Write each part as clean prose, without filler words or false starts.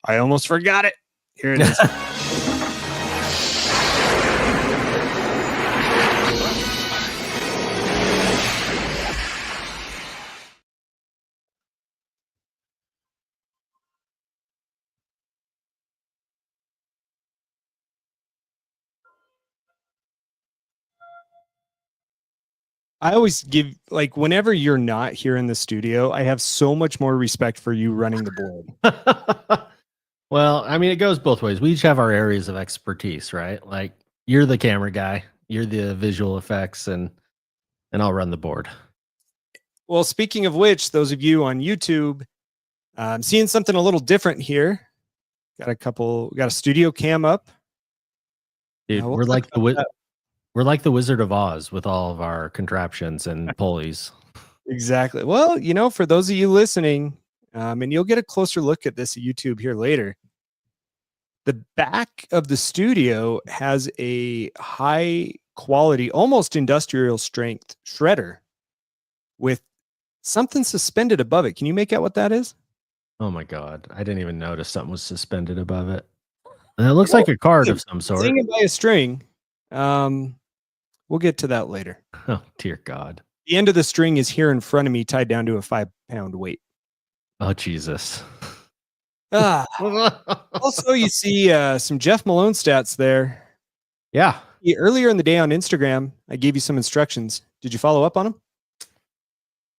I almost forgot it. Here it is. I always give, like, whenever you're not here in the studio, I have so much more respect for you running the board. Well, I mean, it goes both ways. We each have our areas of expertise, right? Like, you're the camera guy, you're the visual effects, and I'll run the board. Well, speaking of which, those of you on YouTube, I'm seeing something a little different here. Got a studio cam up. Dude, we're like the Wizard of Oz with all of our contraptions and pulleys. Exactly. Well, for those of you listening, and you'll get a closer look at this at YouTube here later. The back of the studio has a high quality, almost industrial strength shredder with something suspended above it. Can you make out what that is? Oh my God. I didn't even notice something was suspended above it. And it looks like a card of some sort. Hanging by a string. We'll get to that later. Oh, dear God. The end of the string is here in front of me, tied down to a 5-pound weight. Oh, Jesus. Also, you see some Jeff Malone stats there. Yeah. Earlier in the day on Instagram, I gave you some instructions. Did you follow up on them?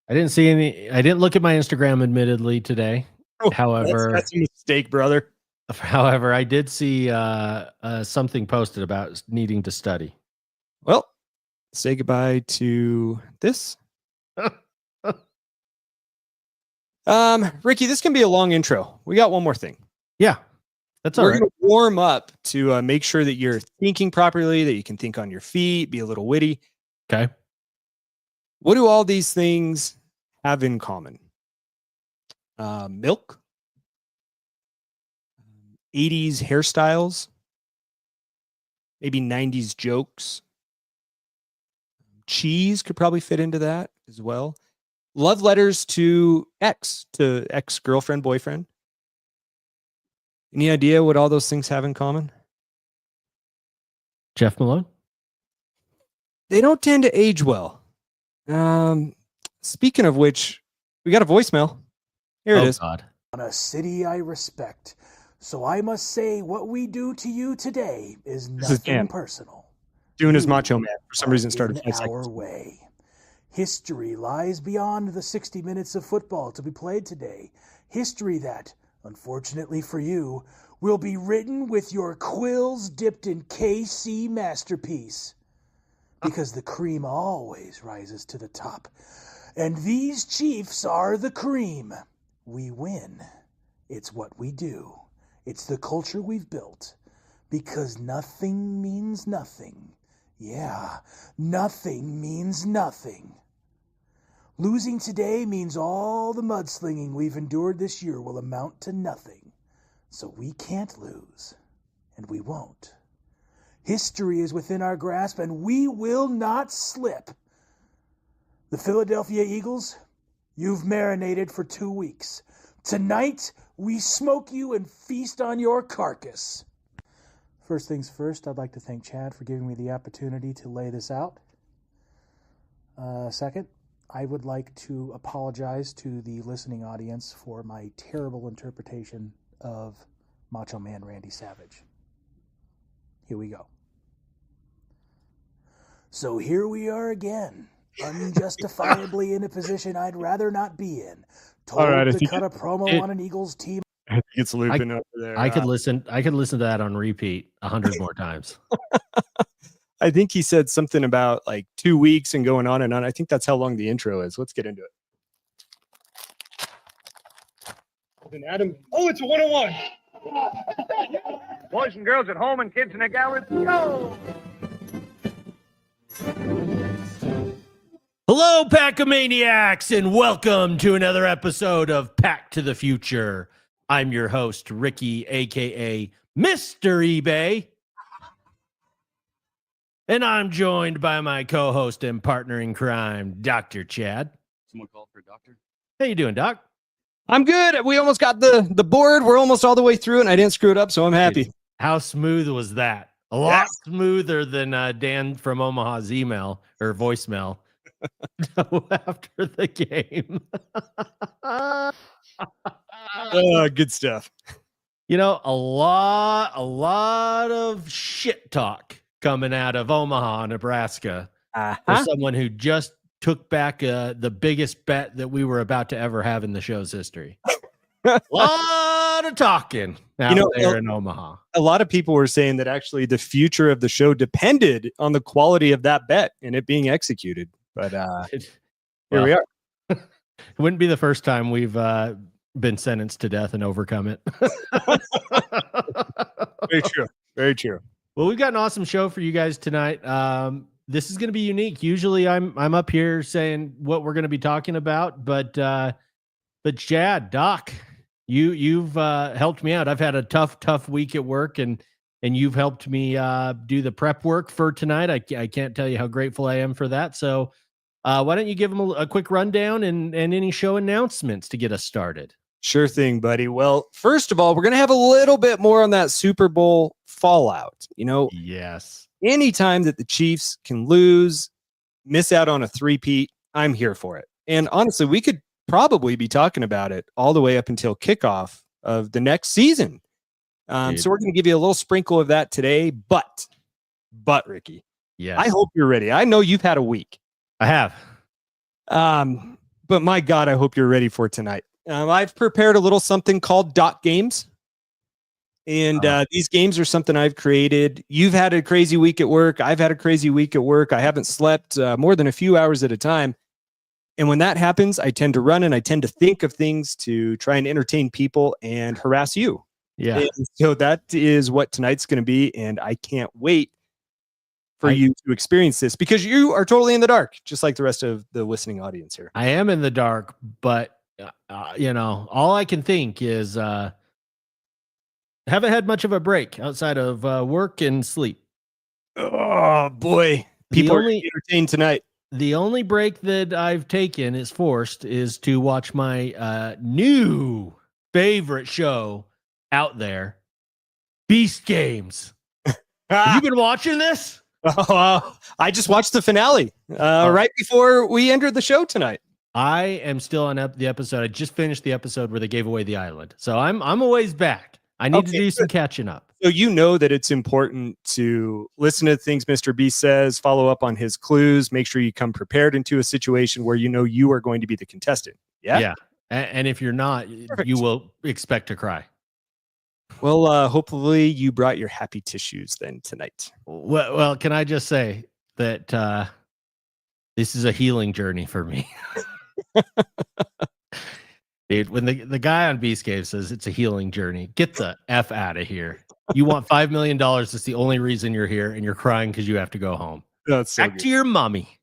I didn't see any. I didn't look at my Instagram, admittedly, today. However, that's a mistake, brother. However, I did see something posted about needing to study. Well, say goodbye to this. Ricky, this can be a long intro. We got one more thing. Yeah, that's all right. We're going to warm up to make sure that you're thinking properly, that you can think on your feet, be a little witty. Okay. What do all these things have in common? Milk, 80s hairstyles, maybe 90s jokes. Cheese could probably fit into that as well. Love letters to ex-girlfriend, boyfriend. Any idea what all those things have in common? Jeff Malone? They don't tend to age well. Speaking of which, we got a voicemail. Here it is. God. On a city I respect, so I must say what we do to you today is nothing personal. Doing his Macho Man for some reason started 5 our seconds. way. History lies beyond the 60 minutes of football to be played today. History that, unfortunately for you, will be written with your quills dipped in KC masterpiece. Because the cream always rises to the top. And these Chiefs are the cream. We win. It's what we do. It's the culture we've built. Because nothing means nothing. Yeah, nothing means nothing. Losing today means all the mudslinging we've endured this year will amount to nothing. So we can't lose. And we won't. History is within our grasp, and we will not slip. The Philadelphia Eagles, you've marinated for 2 weeks. Tonight, we smoke you and feast on your carcass. First things first, I'd like to thank Chad for giving me the opportunity to lay this out. Second, I would like to apologize to the listening audience for my terrible interpretation of Macho Man Randy Savage. Here we go. So here we are again, unjustifiably in a position I'd rather not be in. Told to cut a promo on an Eagles team. I think it's looping over there. I could listen to that on repeat 100 more times. I think he said something about like 2 weeks and going on and on. I think that's how long the intro is. Let's get into it. And Adam, it's a 101. Boys and girls at home and kids in the gallery, go! Hello, Pack-O-Maniacs, and welcome to another episode of Pack to the Future. I'm your host, Ricky, a.k.a. Mr. eBay. And I'm joined by my co-host and partner in crime, Dr. Chad. Someone called for a doctor? How you doing, Doc? I'm good. We almost got the board. We're almost all the way through it, and I didn't screw it up, so I'm happy. How smooth was that? A lot smoother than Dan from Omaha's email or voicemail after the game. Good stuff. You know, a lot of shit talk coming out of Omaha, Nebraska, for someone who just took back the biggest bet that we were about to ever have in the show's history. A lot of talking out there in Omaha. A lot of people were saying that actually the future of the show depended on the quality of that bet and it being executed. But here we are. It wouldn't be the first time we've been sentenced to death and overcome it. Very true. Very true. Well, we've got an awesome show for you guys tonight. This is going to be unique. Usually I'm up here saying what we're going to be talking about, but Chad, Doc, you've helped me out. I've had a tough week at work, and you've helped me do the prep work for tonight. I can't tell you how grateful I am for that. So why don't you give them a quick rundown and any show announcements to get us started? Sure thing, buddy. Well, first of all, we're going to have a little bit more on that Super Bowl fallout. Yes. Anytime that the Chiefs can lose, miss out on a three-peat, I'm here for it. And honestly, we could probably be talking about it all the way up until kickoff of the next season. So we're going to give you a little sprinkle of that today. But Ricky, yes. I hope you're ready. I know you've had a week. I have. But my God, I hope you're ready for tonight. I've prepared a little something called Dot Games. And these games are something I've created. You've had a crazy week at work. I've had a crazy week at work. I haven't slept more than a few hours at a time. And when that happens, I tend to run and I tend to think of things to try and entertain people and harass you. Yeah. And so that is what tonight's going to be. And I can't wait for you to experience this because you are totally in the dark, just like the rest of the listening audience here. I am in the dark, but all I can think is haven't had much of a break outside of work and sleep. Oh boy, people are entertained tonight. The only break that I've taken is to watch my new favorite show out there, Beast Games. Have you been watching this? I just watched the finale right before we entered the show tonight. I am still on the episode. I just finished the episode where they gave away the island, so I'm a ways back. I need to do some catching up. So you know that it's important to listen to things Mr. B says, follow up on his clues, make sure you come prepared into a situation where you know you are going to be the contestant. Yeah? Yeah. And if you're not, you will expect to cry. Well, hopefully you brought your happy tissues then tonight. Well, can I just say that this is a healing journey for me. Dude, when the guy on Beast Cave says it's a healing journey, get the F out of here. You want $5 million. That's the only reason you're here, and you're crying because you have to go home. That's so Back good. to your mommy.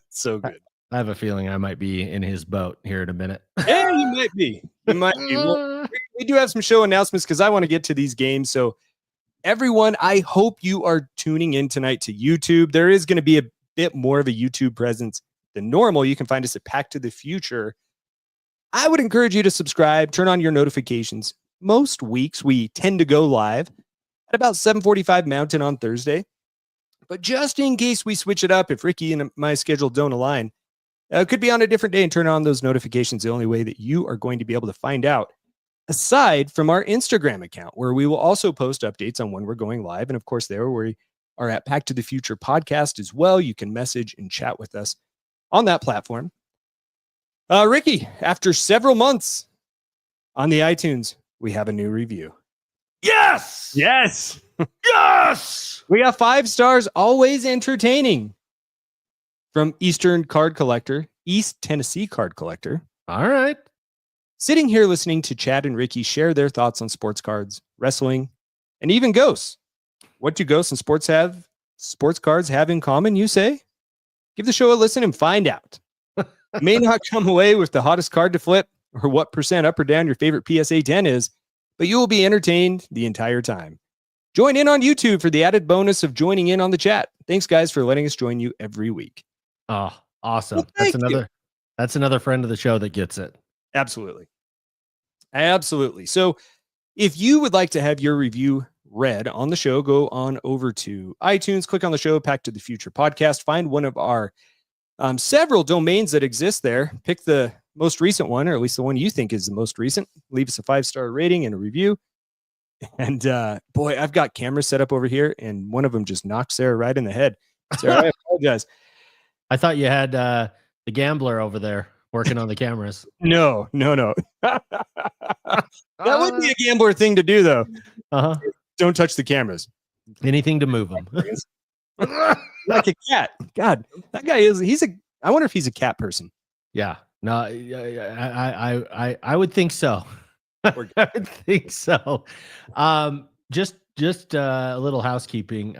So good. I have a feeling I might be in his boat here in a minute. Yeah, you might be. You might be. Well, we do have some show announcements because I want to get to these games. So everyone, I hope you are tuning in tonight to YouTube. There is going to be a bit more of a YouTube presence than normal. You can find us at Pack to the Future. I would encourage you to subscribe, turn on your notifications. Most weeks we tend to go live at about 7:45 Mountain on Thursday. But just in case we switch it up, if Ricky and my schedule don't align, it could be on a different day and turn on those notifications. The only way that you are going to be able to find out, aside from our Instagram account, where we will also post updates on when we're going live. And of course, there we are at Pack to the Future podcast as well. You can message and chat with us on that platform. Ricky, after several months on the iTunes, we have a new review. Yes! Yes! Yes! We got 5 stars, always entertaining. From East Tennessee Card Collector. All right. Sitting here listening to Chad and Ricky share their thoughts on sports cards, wrestling, and even ghosts. What do ghosts and sports cards have in common, you say? Give the show a listen and find out. You may not come away with the hottest card to flip or what percent up or down your favorite PSA 10 is, but you will be entertained the entire time. Join in on YouTube for the added bonus of joining in on the chat. Thanks, guys, for letting us join you every week. Oh, awesome. Well, That's another friend of the show that gets it. Absolutely. Absolutely. So if you would like to have your review read on the show, go on over to iTunes, click on the show, Pack to the Future podcast, find one of our several domains that exist there. Pick the most recent one, or at least the one you think is the most recent. Leave us a 5-star rating and a review. And boy, I've got cameras set up over here, and one of them just knocked Sarah right in the head. Sarah, I apologize. I thought you had the gambler over there working on the cameras. No. That would be a gambler thing to do, though. Uh-huh. Don't touch the cameras. Anything to move them. Like a cat. God, that guy I wonder if he's a cat person. Yeah. No, I would think so. I would think so. Just a little housekeeping.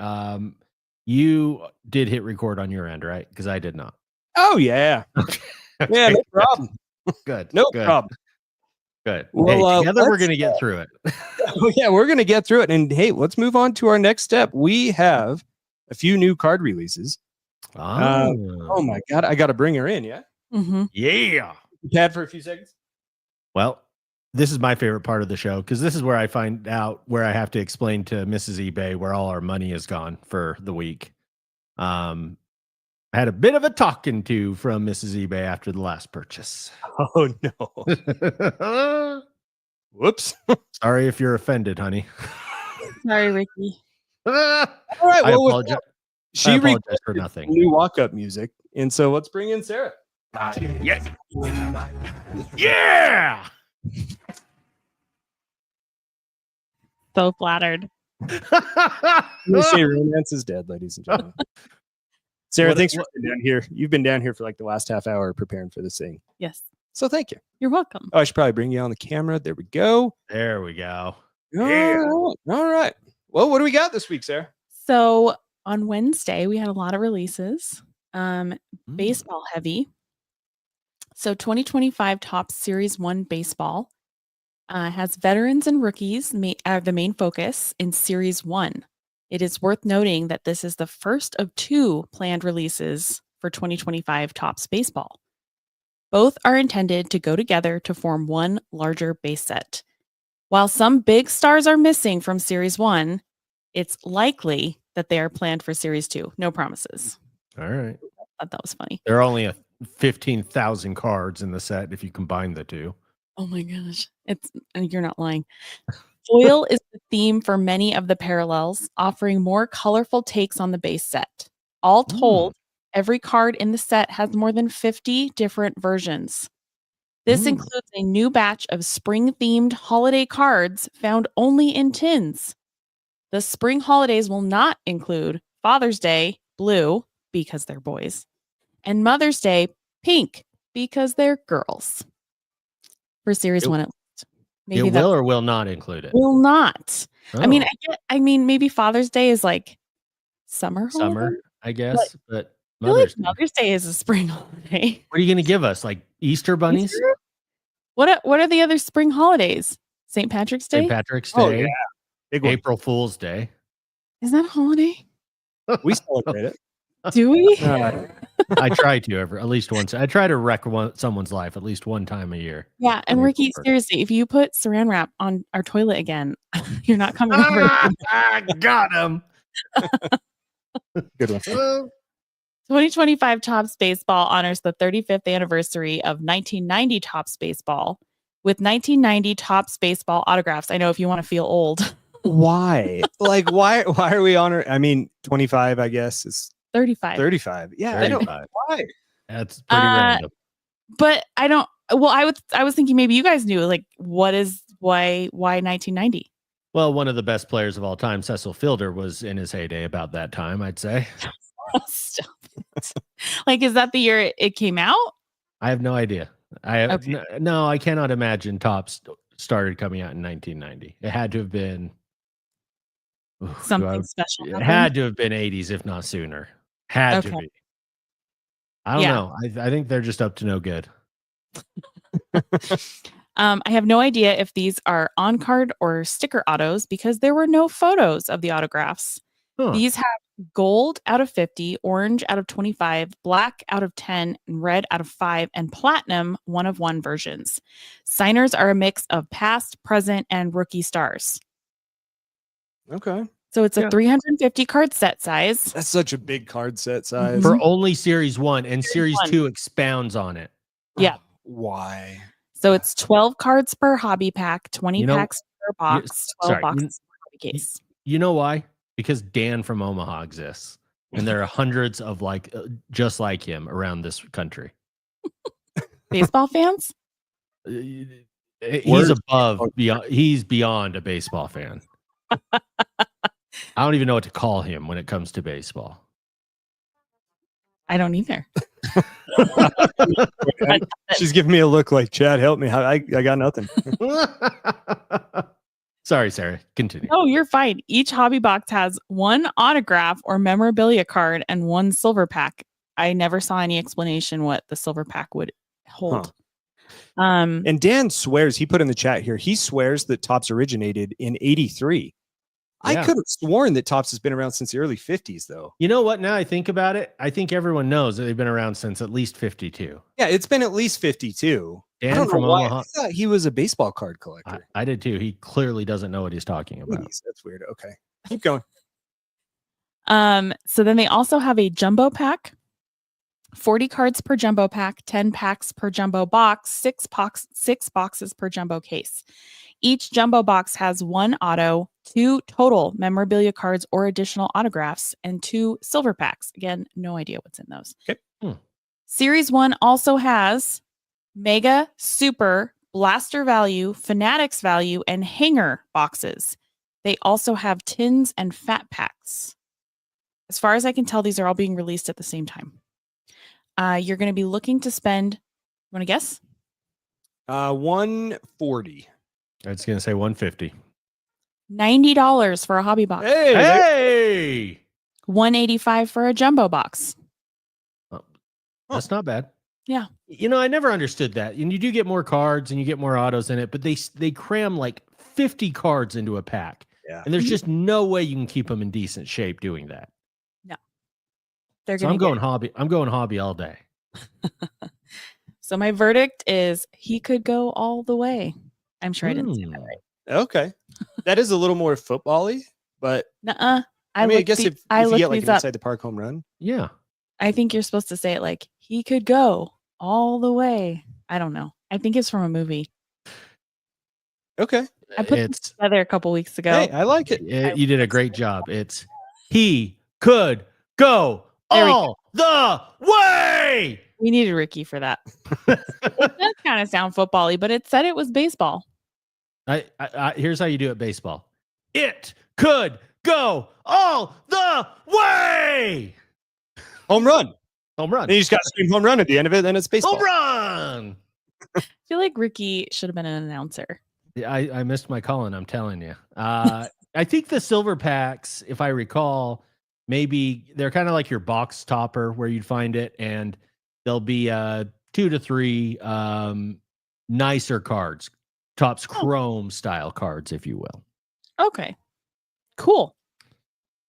You did hit record on your end, right? Because I did not. Oh yeah. Yeah, no problem. Good. No good. problem. Good. Well, hey, together we're gonna get through it. Yeah, we're gonna get through it. And hey, let's move on to our next step. We have a few new card releases. Oh my God, I got to bring her in. Yeah. Mm-hmm. Yeah. Tad for a few seconds. Well, this is my favorite part of the show because this is where I find out where I have to explain to Mrs. eBay where all our money is gone for the week. I had a bit of a talking to from Mrs. eBay after the last purchase. Oh no. Whoops. Sorry if you're offended, honey. Sorry, Ricky. All right. I Well, apologize. she I apologize for nothing. New walk-up music, and so let's bring in Sarah. Yes. Yeah. So flattered. We say romance is dead, ladies and gentlemen. Sarah, thanks for being down here. You've been down here for like the last half hour preparing for this thing. Yes. So thank you. You're welcome. Oh, I should probably bring you on the camera. There we go. There we go. All right. Well, what do we got this week, Sarah? So on Wednesday, we had a lot of releases. Baseball heavy. So 2025 Topps Series 1 Baseball has veterans and rookies the main focus in Series 1. It is worth noting that this is the first of 2 planned releases for 2025 Topps Baseball. Both are intended to go together to form one larger base set. While some big stars are missing from Series 1, it's likely that they are planned for Series 2. No promises. All right. I thought that was funny. There are only 15,000 cards in the set if you combine the two. Oh my gosh. You're not lying. Foil is the theme for many of the parallels, offering more colorful takes on the base set. All told, every card in the set has more than 50 different versions. This includes a new batch of spring-themed holiday cards found only in tins. The spring holidays will not include Father's Day, blue, because they're boys, and Mother's Day, pink, because they're girls. For Series 1 at least. Maybe it will or will not include it? Will not. Oh. I mean, maybe Father's Day is like summer, I guess, but Mother's Day is a spring holiday. What are you going to give us? Like Easter bunnies? Easter? What are the other spring holidays? St. Patrick's Day? St. Patrick's Day. Oh, yeah. Big one. April Fool's Day. Is that a holiday? We celebrate it. Do we? I try to at least once. I try to wreck someone's life at least one time a year. Yeah, and Ricky, seriously, if you put saran wrap on our toilet again, you're not coming over. I got him. Good one. 2025 Topps Baseball honors the 35th anniversary of 1990 Topps Baseball with 1990 Topps Baseball autographs. I know if you want to feel old. Why? Like, why are we honoring? I mean, 25, I guess, is 35. 35. Yeah, 35. I know. Why? That's pretty random. But I don't. Well, I was thinking maybe you guys knew. Like, why 1990? Well, one of the best players of all time, Cecil Fielder, was in his heyday about that time, I'd say. Stop it. Like, is that the year it came out? I have no idea. No, I cannot imagine Topps started coming out in 1990. It had to have been something special. It had to have been 80s, if not sooner. Had to be. I don't know. I think they're just up to no good. I have no idea if these are on card or sticker autos because there were no photos of the autographs. These have gold out of 50, orange out of 25, black out of 10, and red out of 5, and platinum 1 of 1 versions. Signers are a mix of past, present, and rookie stars. Okay. So it's a 350 card set size. That's such a big card set size. For only Series 1, and Series 1. 2 expounds on it. Yeah. Why? So it's 12 cards per hobby pack, 20 packs per box, 12 sorry, boxes per hobby case. You know why? Because Dan from Omaha exists, and there are hundreds of just like him around this country. Baseball fans? He's beyond a baseball fan. I don't even know what to call him when it comes to baseball. I don't either. She's giving me a look like, Chad, help me. I got nothing. Sorry, Sarah. Continue. Oh, you're fine. Each hobby box has 1 autograph or memorabilia card and 1 silver pack. I never saw any explanation what the silver pack would hold. And Dan swears, he put in the chat here, he swears that Topps originated in 83. I could have sworn that Topps has been around since the early 50s, though. You know what? Now I think about it, I think everyone knows that they've been around since at least 52. Yeah, it's been at least 52. Dan from Omaha. I thought he was a baseball card collector. I did too. He clearly doesn't know what he's talking about. Jeez, that's weird. Okay, keep going. So then they also have a jumbo pack, 40 cards per jumbo pack, 10 packs per jumbo box, 6 boxes per jumbo case. Each jumbo box has 1 auto, 2 total memorabilia cards or additional autographs, and 2 silver packs. Again, no idea what's in those. Okay. Series 1 also has Mega, Super, Blaster Value, Fanatics Value, and Hanger boxes. They also have tins and fat packs. As far as I can tell, these are all being released at the same time. You're going to be looking to spend, you want to guess? 140. I was going to say 150. $90 for a hobby box. Hey! $185 for a jumbo box. That's not bad. Yeah. You know, I never understood that. And you do get more cards and you get more autos in it, but they cram like 50 cards into a pack. Yeah. And there's just no way you can keep them in decent shape doing that. No. I'm going hobby all day. So my verdict is he could go all the way. I'm sure I didn't say that right. Okay. That is a little more football-y, but Nuh-uh. I guess if you get like an inside the park home run. Yeah. I think you're supposed to say it like he could go all the way. I don't know. I think it's from a movie. Okay. I put it together a couple weeks ago. Hey, I like it. You did a great job. It's he could go all the way. We needed Ricky for that. It does kind of sound football-y, but it said it was baseball. Here's how you do it baseball. It could go all the way. Home run. Home run. Then you just got to scream home run at the end of it, then it's baseball. Home run. I feel like Ricky should have been an announcer. I missed my calling, I'm telling you. I think the silver packs, if I recall, maybe they're kind of like your box topper where you'd find it, and there'll be 2 to 3 nicer cards. Topps Chrome style cards, if you will. Okay. Cool.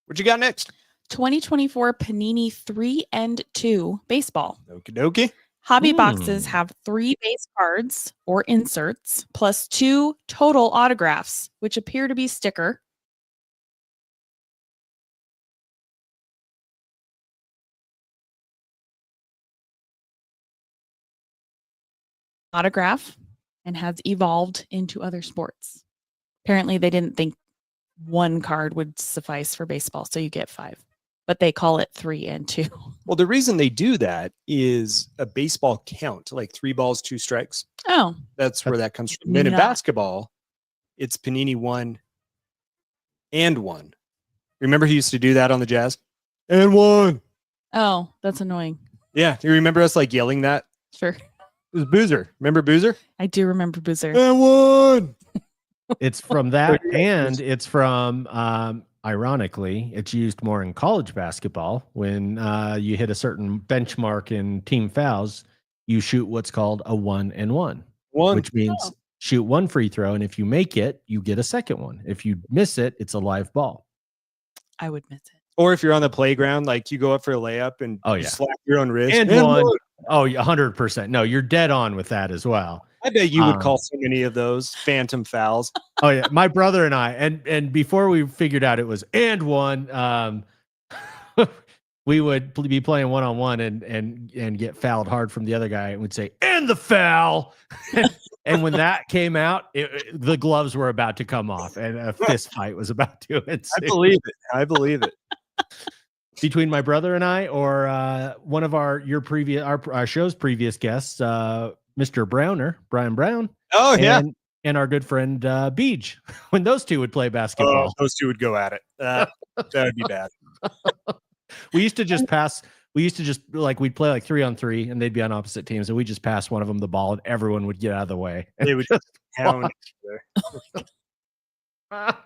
What you got next? 2024 Panini 3 and 2 baseball. Okie dokie. Hobby boxes have 3 base cards or inserts plus 2 total autographs, which appear to be sticker. Autograph and has evolved into other sports. Apparently, they didn't think 1 card would suffice for baseball, so you get 5. But they call it 3 and 2. Well, the reason they do that is a baseball count, like 3 balls, 2 strikes. Oh. That's where that comes from. Then in basketball, it's Panini 1 and 1. Remember he used to do that on the Jazz? And 1. Oh, that's annoying. Yeah. Do you remember us like yelling that? Sure. It was Boozer. Remember Boozer? I do remember Boozer. And 1. It's from that, and it's from, ironically, it's used more in college basketball. When you hit a certain benchmark in team fouls, you shoot what's called a 1 and 1, which means shoot 1 free throw, and if you make it, you get a second one. If you miss it, it's a live ball. I would miss it. Or if you're on the playground, like you go up for a layup and Oh, you yeah. slap your own wrist. And one. Oh, 100%. No, you're dead on with that as well. I bet you would call so many of those phantom fouls. Oh yeah, my brother and I, and before we figured out it was and one, we would be playing one-on-one and get fouled hard from the other guy and would say, and the foul. And when that came out, the gloves were about to come off and a fist fight was about to ensue. I believe it. Between my brother and I, or one of our show's previous guests, Mr. Brian Brown. Oh, yeah. And our good friend Beej, when those two would play basketball. Oh, those two would go at it. That would be bad. We used to just pass. We used to just we'd play like 3-on-3, and they'd be on opposite teams, and we just pass one of them the ball, and everyone would get out of the way. They would just pound each other.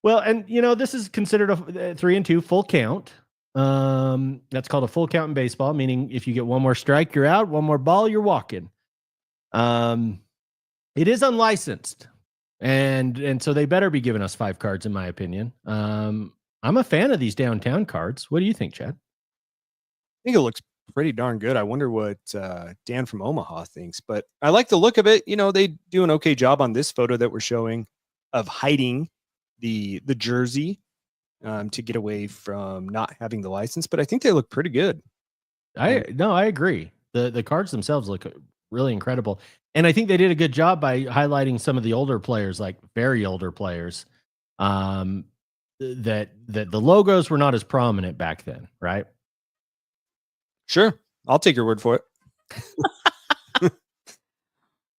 Well, and this is considered a 3-and-2 full count. That's called a full count in baseball, meaning if you get one more strike, you're out. One more ball, you're walking. It is unlicensed, and so they better be giving us 5 cards, in my opinion. I'm a fan of these downtown cards. What do you think, Chad? I think it looks pretty darn good. I wonder what Dan from Omaha thinks, but I like the look of it. They do an okay job on this photo that we're showing of hiding the jersey to get away from not having the license, but I think they look pretty good. I agree. The cards themselves look really incredible, and I think they did a good job by highlighting some of the older players, like very older players. That the logos were not as prominent back then, right? Sure, I'll take your word for it.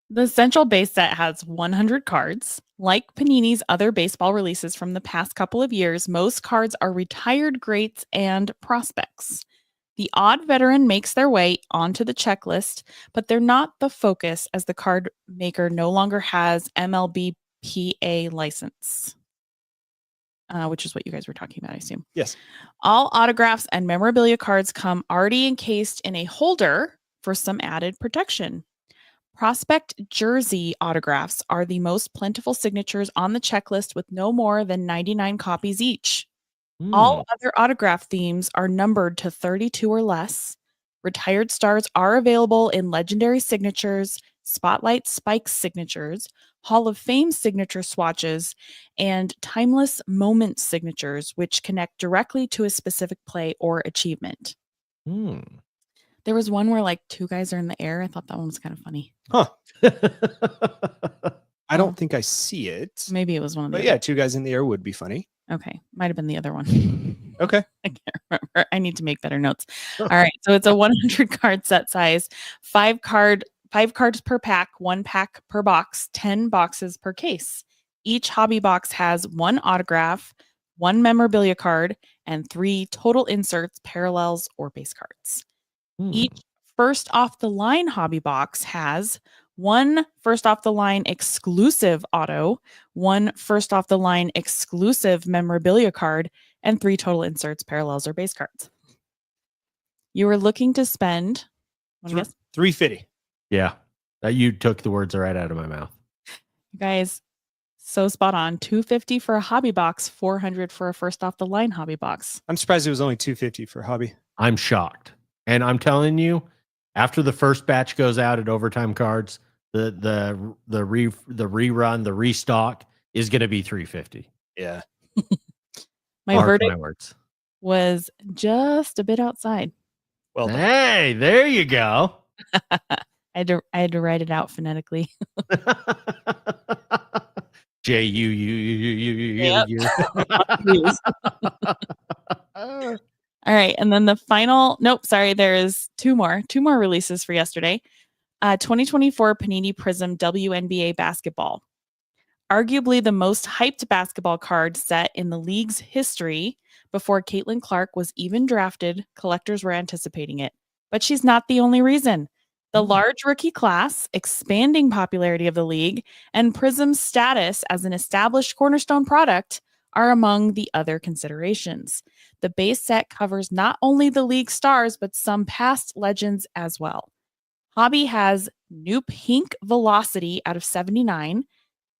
The Central Base set has 100 cards. Like Panini's other baseball releases from the past couple of years, most cards are retired greats and prospects. The odd veteran makes their way onto the checklist, but they're not the focus as the card maker no longer has MLBPA license, which is what you guys were talking about, I assume. Yes. All autographs and memorabilia cards come already encased in a holder for some added protection. Prospect jersey autographs are the most plentiful signatures on the checklist with no more than 99 copies each. All other autograph themes are numbered to 32 or less. Retired stars are available in legendary signatures, spotlight spike signatures, Hall of Fame signature swatches, and timeless moment signatures, which connect directly to a specific play or achievement. There was one where 2 guys are in the air. I thought that one was kind of funny. Huh. I don't think I see it. Maybe it was one of them. But yeah, 2 guys in the air would be funny. Okay. Might have been the other one. Okay. I can't remember. I need to make better notes. All right. So it's a 100 card set size, 5 cards per pack, 1 pack per box, 10 boxes per case. Each hobby box has 1 autograph, 1 memorabilia card, and 3 total inserts, parallels, or base cards. Each first off the line hobby box has 1 first off the line exclusive auto, 1 first off the line exclusive memorabilia card, and 3 total inserts, parallels, or base cards. You were looking to spend $350. Yeah, you took the words right out of my mouth. You guys, so spot on. $250 for a hobby box, $400 for a first off the line hobby box. I'm surprised it was only $250 for a hobby. I'm shocked. And I'm telling you, after the first batch goes out at Overtime Cards, the rerun, the restock is going to be $350. Yeah. My verdict was just a bit outside. Well, hey, there you go. I had to write it out phonetically. J-U-U-U-U-U-U. All right. And then the final, there's two more releases for yesterday. 2024 Panini Prizm WNBA Basketball. Arguably the most hyped basketball card set in the league's history. Before Caitlin Clark was even drafted, collectors were anticipating it. But she's not the only reason. The large rookie class, expanding popularity of the league, and Prizm's status as an established cornerstone product are among the other considerations. The base set covers not only the league stars, but some past legends as well. Hobby has new pink Velocity out of 79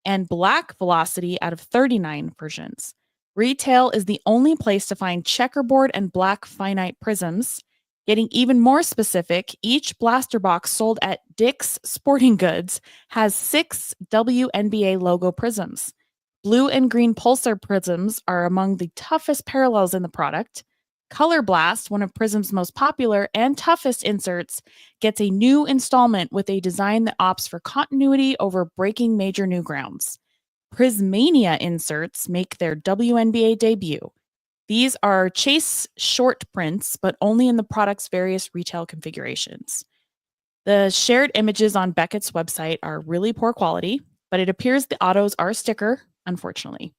and black Velocity out of 39 versions. Retail is the only place to find checkerboard and black finite prisms. Getting even more specific, each blaster box sold at Dick's Sporting Goods has 6 WNBA logo prisms. Blue and green pulsar prisms are among the toughest parallels in the product. Color Blast, one of Prizm's most popular and toughest inserts, gets a new installment with a design that opts for continuity over breaking major new grounds. Prismania inserts make their WNBA debut. These are chase short prints, but only in the product's various retail configurations. The shared images on Beckett's website are really poor quality, but it appears the autos are a sticker, unfortunately.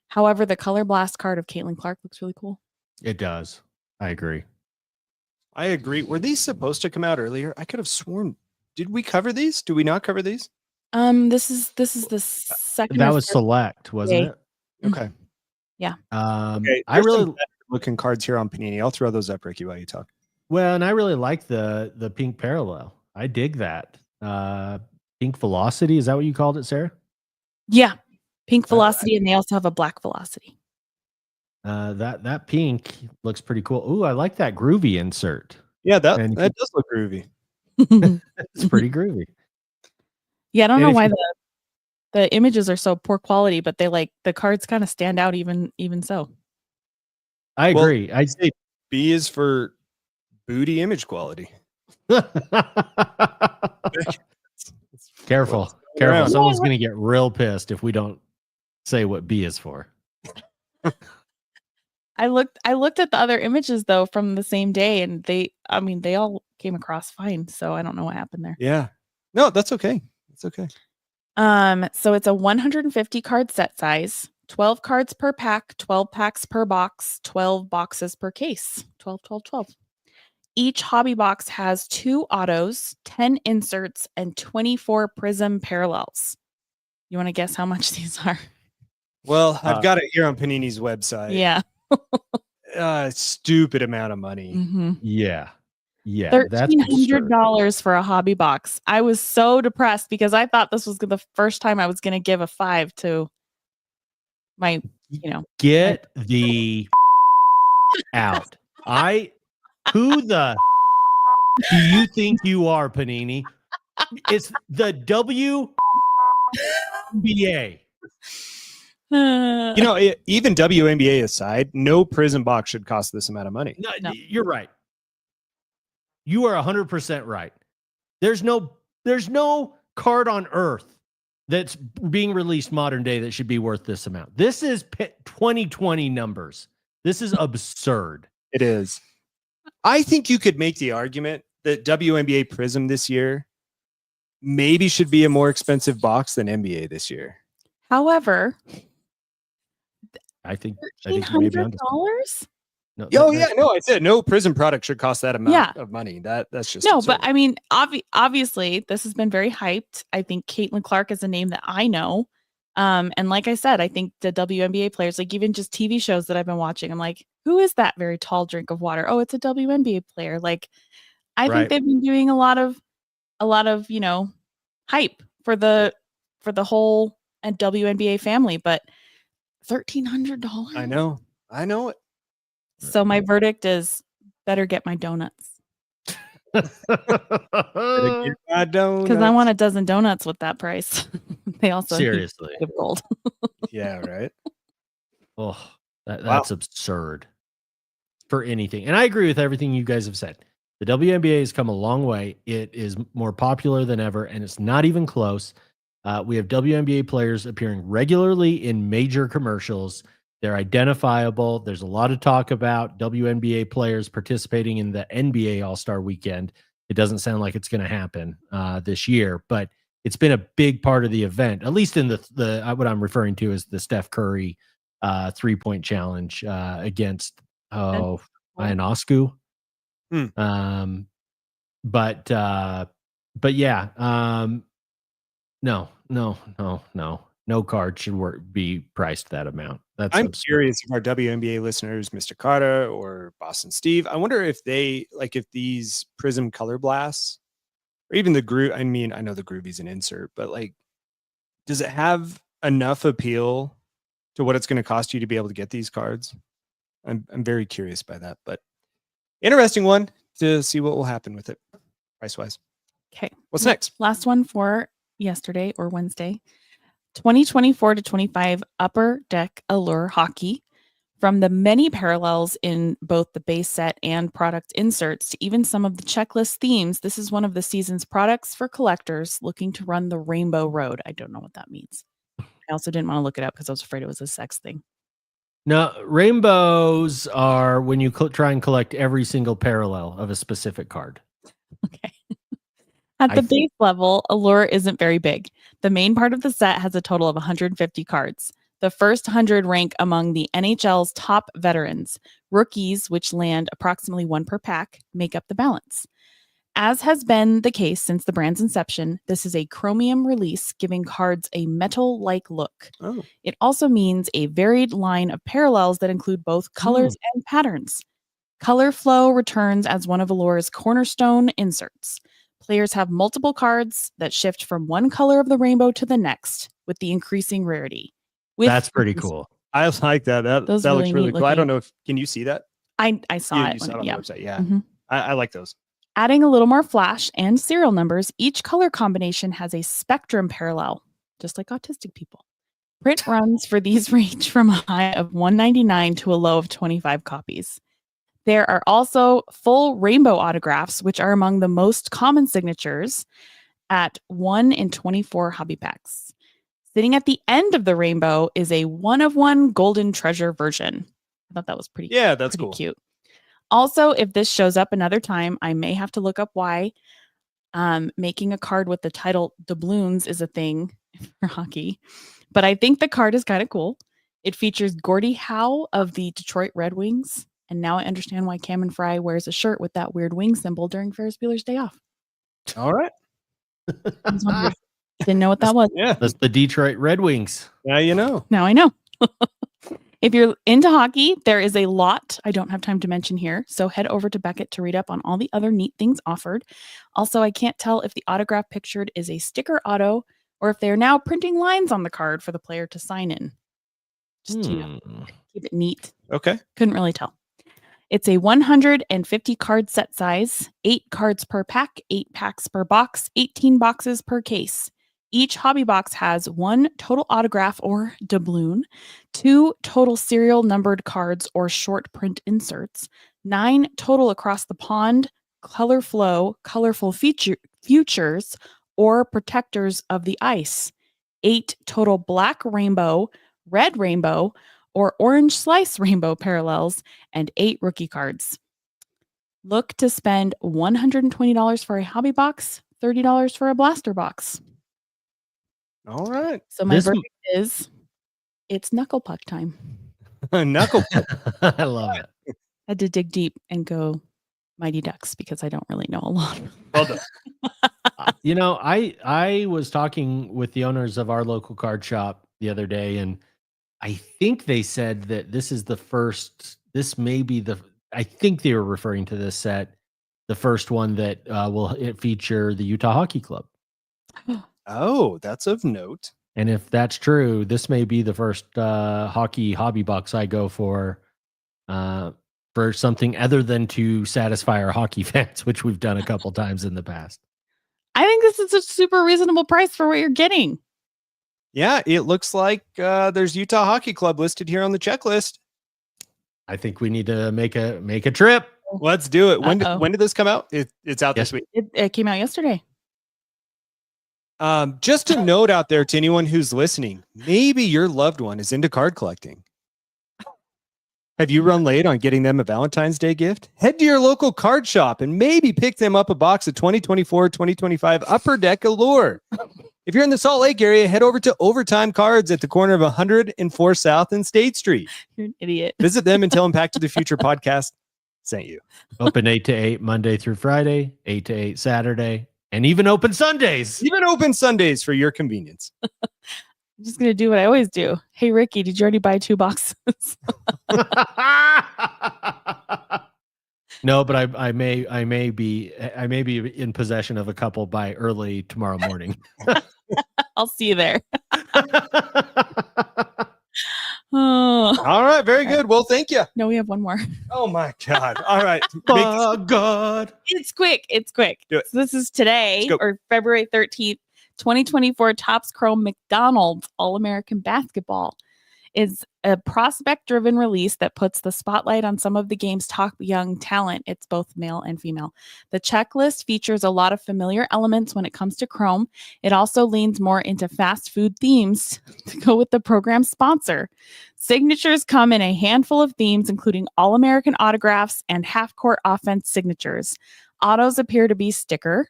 However, the Color Blast card of Caitlin Clark looks really cool. It does. I agree. I agree. Were these supposed to come out earlier? I could have sworn. Did we cover these? Do we not cover these? This is the second. That was select, wasn't it? Okay. Yeah. Okay. I really looking cards here on Panini. I'll throw those up, Ricky, while you talk. well, and I really like the pink parallel. I dig that. Pink velocity. Is that what you called it, Sarah? Yeah. Pink velocity, and they also have a black velocity. That pink looks pretty cool. Ooh, I like that groovy insert. Yeah, that does look groovy. It's pretty groovy. Yeah, I don't know why the images are so poor quality, but they the cards kind of stand out even so. I agree. Well, I'd say B is for booty image quality. Careful. Someone's going to get real pissed if we don't say what B is for. I looked at the other images though from the same day, and they all came across fine. So I don't know what happened there. Yeah. No, that's okay. It's okay. So it's a 150 card set size, 12 cards per pack, 12 packs per box, 12 boxes per case. 12, 12, 12. Each hobby box has 2 autos, 10 inserts, and 24 prism parallels. You want to guess how much these are? Well, I've got it here on Panini's website. Yeah. Stupid amount of money. Mm-hmm. Yeah. $1,300 for a hobby box. I was so depressed because I thought this was the first time I was going to give a 5 to my, Get the out. Who the do you think you are, Panini? It's the WNBA. Even WNBA aside, no Prizm box should cost this amount of money. No. You're right. You are 100% right. There's no card on earth that's being released modern day that should be worth this amount. This is 2020 numbers. This is absurd. It is. I think you could make the argument that WNBA Prizm this year maybe should be a more expensive box than NBA this year. However, I think $1,300? No, I said no Prizm product should cost that amount of money. That's just absurd. But I mean, obviously, this has been very hyped. I think Caitlin Clark is a name that I know, and like I said, I think the WNBA players, like even just TV shows that I've been watching, I'm like, who is that very tall drink of water? Oh, it's a WNBA player. Like, I think they've been doing a lot of hype for the whole WNBA family, but $1,300. I know it. So my verdict is better get my donuts. Because I want a dozen donuts with that price. They also seriously have gold. Yeah, right. Oh, that's absurd for anything. And I agree with everything you guys have said. The WNBA has come a long way. It is more popular than ever, and it's not even close. We have WNBA players appearing regularly in major commercials. They're identifiable. There's a lot of talk about WNBA players participating in the NBA All-Star Weekend. It doesn't sound like it's going to happen this year, but it's been a big part of the event, at least in the what I'm referring to as the Steph Curry 3-point challenge against Ionescu. But yeah, no card should be priced that amount. I'm absurd. Curious if our WNBA listeners, Mr. Carter or Boston Steve, I wonder if they if these Prizm color blasts or even the groove. I mean, I know the Groovy's an insert, but does it have enough appeal to what it's going to cost you to be able to get these cards. I'm very curious by that, but interesting one to see what will happen with it price wise. Okay. What's next? Last one for yesterday or Wednesday. 2024 to 25 Upper Deck Allure Hockey. From the many parallels in both the base set and product inserts to even some of the checklist themes, this is one of the season's products for collectors looking to run the rainbow road. I don't know what that means. I also didn't want to look it up because I was afraid it was a sex thing. No, rainbows are when you try and collect every single parallel of a specific card. Okay. At the base level, Allure isn't very big. The main part of the set has a total of 150 cards. The first 100 rank among the NHL's top veterans. Rookies, which land approximately 1 per pack, make up the balance. As has been the case since the brand's inception, this is a chromium release, giving cards a metal-like look. Oh. It also means a varied line of parallels that include both colors and patterns. Color flow returns as one of Allure's cornerstone inserts. Players have multiple cards that shift from one color of the rainbow to the next with the increasing rarity. That's pretty cool. I like that. That looks really cool. I don't know if can you see that? I saw it. You saw it on the website. Yeah. Mm-hmm. I like those. Adding a little more flash and serial numbers, each color combination has a spectrum parallel, just like autistic people. Print runs for these range from a high of 199 to a low of 25 copies. There are also full rainbow autographs, which are among the most common signatures at 1 in 24 hobby packs. Sitting at the end of the rainbow is a one-of-one golden treasure version. I thought that was pretty that's cool. Cute. Also, if this shows up another time, I may have to look up why making a card with the title Doubloons is a thing for hockey. But I think the card is kind of cool. It features Gordie Howe of the Detroit Red Wings. And now I understand why Cameron Fry wears a shirt with that weird wing symbol during Ferris Bueller's Day Off. All right. Didn't know what that was. Yeah, that's the Detroit Red Wings. Now you know. Now I know. If you're into hockey, there is a lot I don't have time to mention here. So head over to Beckett to read up on all the other neat things offered. Also, I can't tell if the autograph pictured is a sticker auto or if they're now printing lines on the card for the player to sign in. Just to keep it neat. Okay. Couldn't really tell. It's a 150 card set size, 8 cards per pack, 8 packs per box, 18 boxes per case. Each hobby box has 1 total autograph or doubloon, 2 total serial numbered cards or short print inserts, 9 total across the pond, color flow, colorful futures, or protectors of the ice, 8 total black rainbow, red rainbow, or orange slice rainbow parallels, and 8 rookie cards. Look to spend $120 for a hobby box, $30 for a blaster box. All right. So my verdict is it's knuckle puck time. Knuckle puck. I love it. I had to dig deep and go Mighty Ducks because I don't really know a lot. Well done. I was talking with the owners of our local card shop the other day, and I think they said that this is the first, I think they were referring to this set, the first one that will feature the Utah Hockey Club. Oh, that's of note. And if that's true, this may be the first hockey hobby box I go for something other than to satisfy our hockey fans, which we've done a couple times in the past. I think this is a super reasonable price for what you're getting. Yeah, it looks like there's Utah Hockey Club listed here on the checklist. I think we need to make a trip. Let's do it. When did this come out? It's out this week. It came out yesterday. Just a note out there to anyone who's listening, maybe your loved one is into card collecting. Have you run late on getting them a Valentine's Day gift? Head to your local card shop and maybe pick them up a box of 2024-2025 Upper Deck Allure. If you're in the Salt Lake area, head over to Overtime Cards at the corner of 104 South and State Street. You're an idiot. Visit them and tell them Pack to the Future podcast sent you. Open 8 to 8 Monday through Friday, 8 to 8 Saturday, and even open Sundays. Even open Sundays for your convenience. I'm just going to do what I always do. Hey, Ricky, did you already buy 2 boxes? No, but I may be in possession of a couple by early tomorrow morning. I'll see you there. Oh. All right, very good. Well, thank you. No, we have one more. Oh my God. All right. Oh, God. It's quick. It's quick. Do it. So this is today, Let's go. or February 13th, 2024. Topps Chrome McDonald's All-American Basketball is a prospect-driven release that puts the spotlight on some of the game's top young talent. It's both male and female. The checklist features a lot of familiar elements when it comes to Chrome. It also leans more into fast food themes to go with the program's sponsor. Signatures come in a handful of themes, including All-American autographs and half-court offense signatures. Autos appear to be sticker.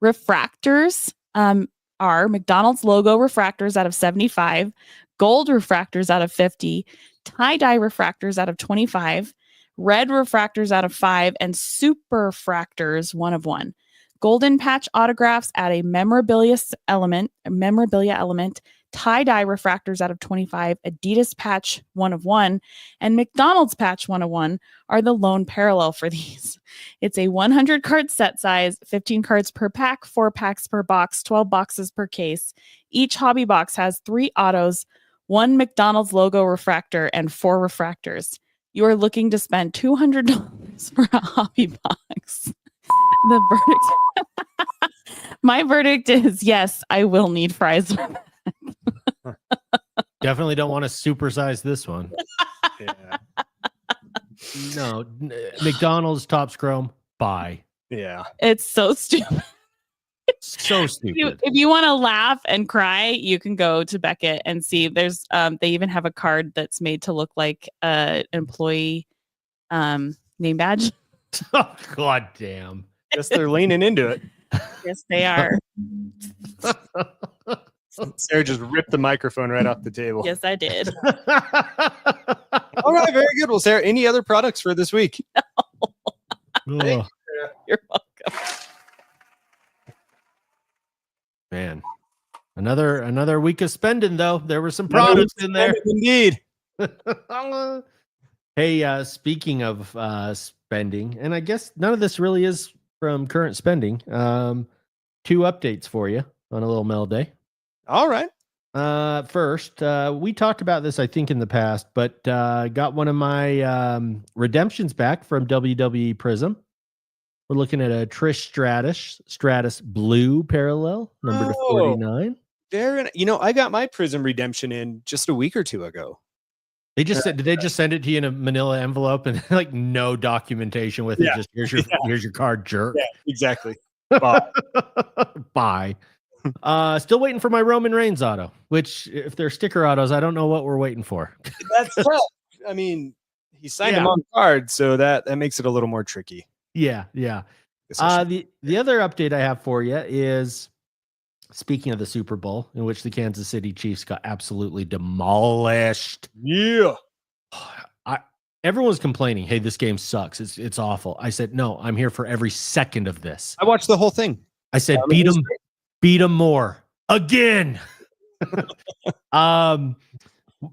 Refractors are McDonald's logo refractors out of 75, gold refractors out of 50, tie-dye refractors out of 25, red refractors out of 5, and super fractors 1 of 1. Golden patch autographs add a memorabilia element, tie-dye refractors out of 25, Adidas patch 1 of 1, and McDonald's patch 1 of 1 are the lone parallel for these. It's a 100 card set size, 15 cards per pack, 4 packs per box, 12 boxes per case. Each hobby box has 3 autos, 1 McDonald's logo refractor, and 4 refractors. You are looking to spend $200 for a hobby box. The verdict. My verdict is yes, I will need fries. Definitely don't want to supersize this one. Yeah. No, McDonald's Topps Chrome. Bye. Yeah. It's so stupid. So stupid. If you want to laugh and cry, you can go to Beckett and see. There's they even have a card that's made to look like an employee name badge. Oh, God damn. Guess they're leaning into it. Yes, they are. Sarah just ripped the microphone right off the table. Yes, I did. All right, very good. Well, Sarah, any other products for this week? Ugh, You're welcome. man. Another week of spending, though. There were some products in there. Indeed. Hey, speaking of spending, and I guess none of this really is from current spending. 2 updates for you on a little mail day. All right. First, we talked about this, I think, in the past, but got one of my redemptions back from WWE Prizm. We're looking at a Trish Stratus Blue parallel, number 49. I got my Prizm redemption in just a week or 2 ago. They just said, did they just send it to you in a manila envelope and like no documentation with it? Just here's your card, jerk. Yeah, exactly. Bye. Bye. Still waiting for my Roman Reigns auto, which if they're sticker autos, I don't know what we're waiting for. That's tough. I mean, he signed them on card, so that makes it a little more tricky. Yeah. The other update I have for you is, speaking of the Super Bowl, in which the Kansas City Chiefs got absolutely demolished. Yeah. Everyone's complaining, hey, this game sucks. It's awful. I said, no, I'm here for every second of this. I watched the whole thing. I said, beat them more again.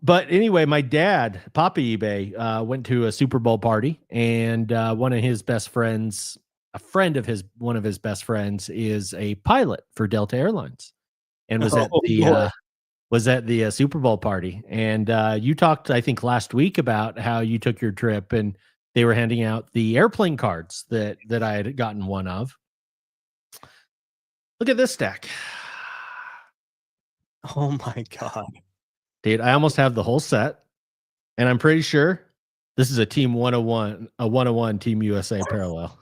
But anyway, my dad, Papa eBay, went to a Super Bowl party, and one of his best friends, one of his best friends, is a pilot for Delta Airlines, and was at the Super Bowl party. And you talked, I think, last week about how you took your trip, and they were handing out the airplane cards that I had gotten one of. Look at this stack. Oh my God. Dude, I almost have the whole set, and I'm pretty sure this is a Team 101, a 101 Team USA parallel.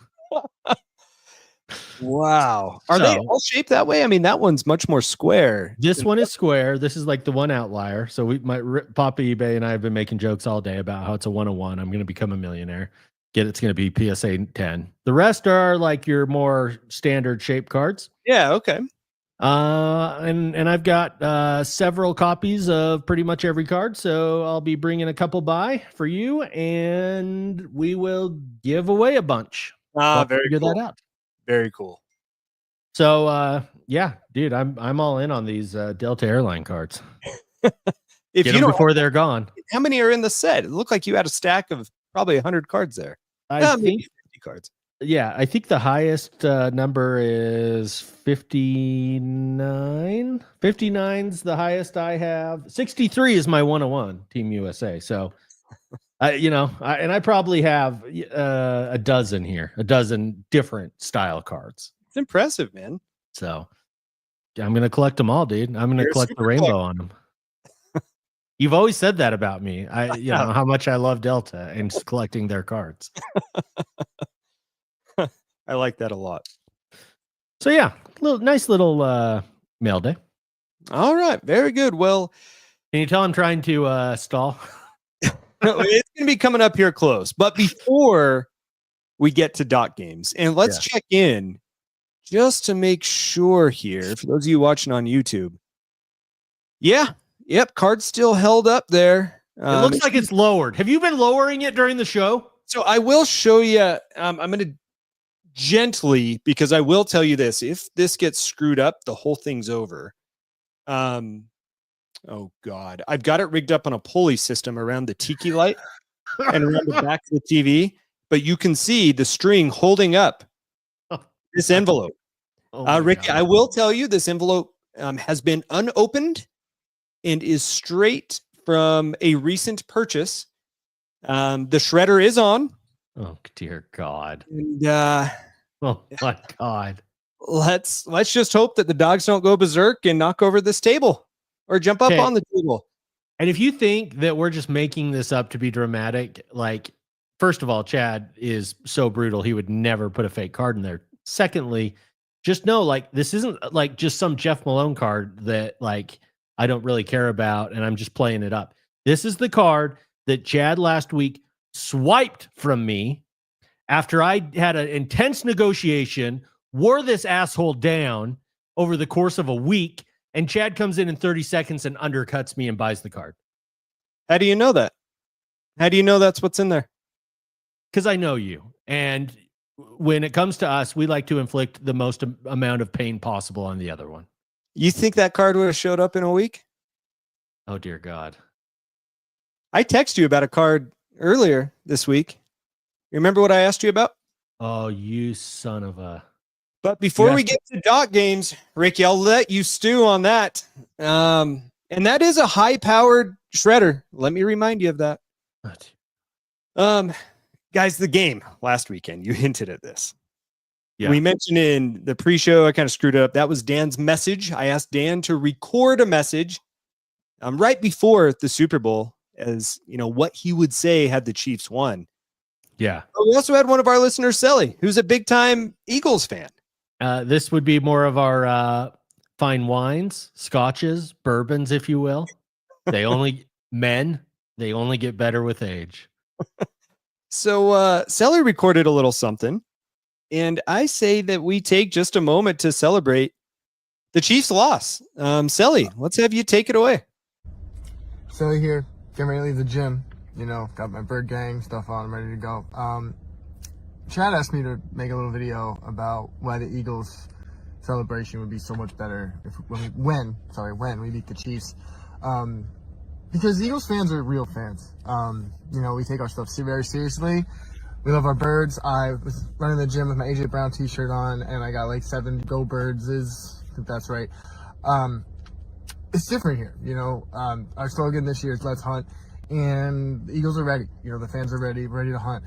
Wow. Are they all shaped that way? I mean, that one's much more square. This one is square. This is like the one outlier. So Papa eBay and I have been making jokes all day about how it's a 101. I'm going to become a millionaire. It's going to be PSA 10. The rest are like your more standard shape cards. Yeah. Okay. And I've got several copies of pretty much every card, so I'll be bringing a couple by for you, and we will give away a bunch. Very figure cool. that out. Very cool. So yeah, dude, I'm all in on these Delta Airline cards. If Get them before they're gone. How many are in the set? It looked like you had a stack of probably 100 cards there. I think 50 cards. Yeah, I think the highest number is 59. 59's the highest I have. 63 is my 101 Team USA. So, I probably have a dozen different style cards. It's impressive, man. So I'm going to collect them all, dude. I'm going to collect the rainbow on them. You've always said that about me. You know how much I love Delta and collecting their cards. I like that a lot. So yeah, nice little mail day. All right, very good. Well, can you tell I'm trying to stall? No, it's going to be coming up here close. But before we get to dot games, and let's check in just to make sure here, for those of you watching on YouTube. Yep, card's still held up there. It looks like it's lowered. Have you been lowering it during the show? So I will show you. I'm going to gently, because I will tell you this. If this gets screwed up, the whole thing's over. Oh God, I've got it rigged up on a pulley system around the tiki light and around the back of the TV, but you can see the string holding up this envelope. Ricky, I will tell you this envelope has been unopened and is straight from a recent purchase. The shredder is on. Oh dear God. And, oh my God. Let's just hope that the dogs don't go berserk and knock over this table or jump up on the table. And if you think that we're just making this up to be dramatic, like, first of all, Chad is so brutal, he would never put a fake card in there. Secondly, just know, like, this isn't like just some Jeff Malone card that, like, I don't really care about and I'm just playing it up. This is the card that Chad last week swiped from me after I had an intense negotiation, wore this asshole down over the course of a week, and Chad comes in 30 seconds and undercuts me and buys the card. How do you know that? How do you know that's what's in there? Because I know you. And when it comes to us, we like to inflict the most amount of pain possible on the other one. You think that card would have showed up in a week? Oh, dear God. I texted you about a card earlier this week. You remember what I asked you about? Oh, you son of a... But before we get to dot games, Ricky, I'll let you stew on that. And that is a high-powered shredder. Let me remind you of that. Guys, the game last weekend, you hinted at this. Yeah. We mentioned in the pre-show, I kind of screwed up. That was Dan's message. I asked Dan to record a message right before the Super Bowl, as you know, what he would say had the Chiefs won. Yeah. But we also had one of our listeners, Selly, who's a big-time Eagles fan. This would be more of our fine wines, scotches, bourbons, if you will. They only get better with age. So Selly recorded a little something, and I say that we take just a moment to celebrate the Chiefs' loss. Selly, let's have you take it away. Selly here, getting ready to leave the gym. You know, got my bird gang stuff on, I'm ready to go. Chad asked me to make a little video about why the Eagles celebration would be so much better when we beat the Chiefs. Because Eagles fans are real fans. You know, we take our stuff very seriously. We love our birds. I was running the gym with my AJ Brown t-shirt on, and I got like 7 Go Birds, I think that's right. It's different here, you know. Our slogan this year is Let's Hunt, and the Eagles are ready. You know, the fans are ready to hunt.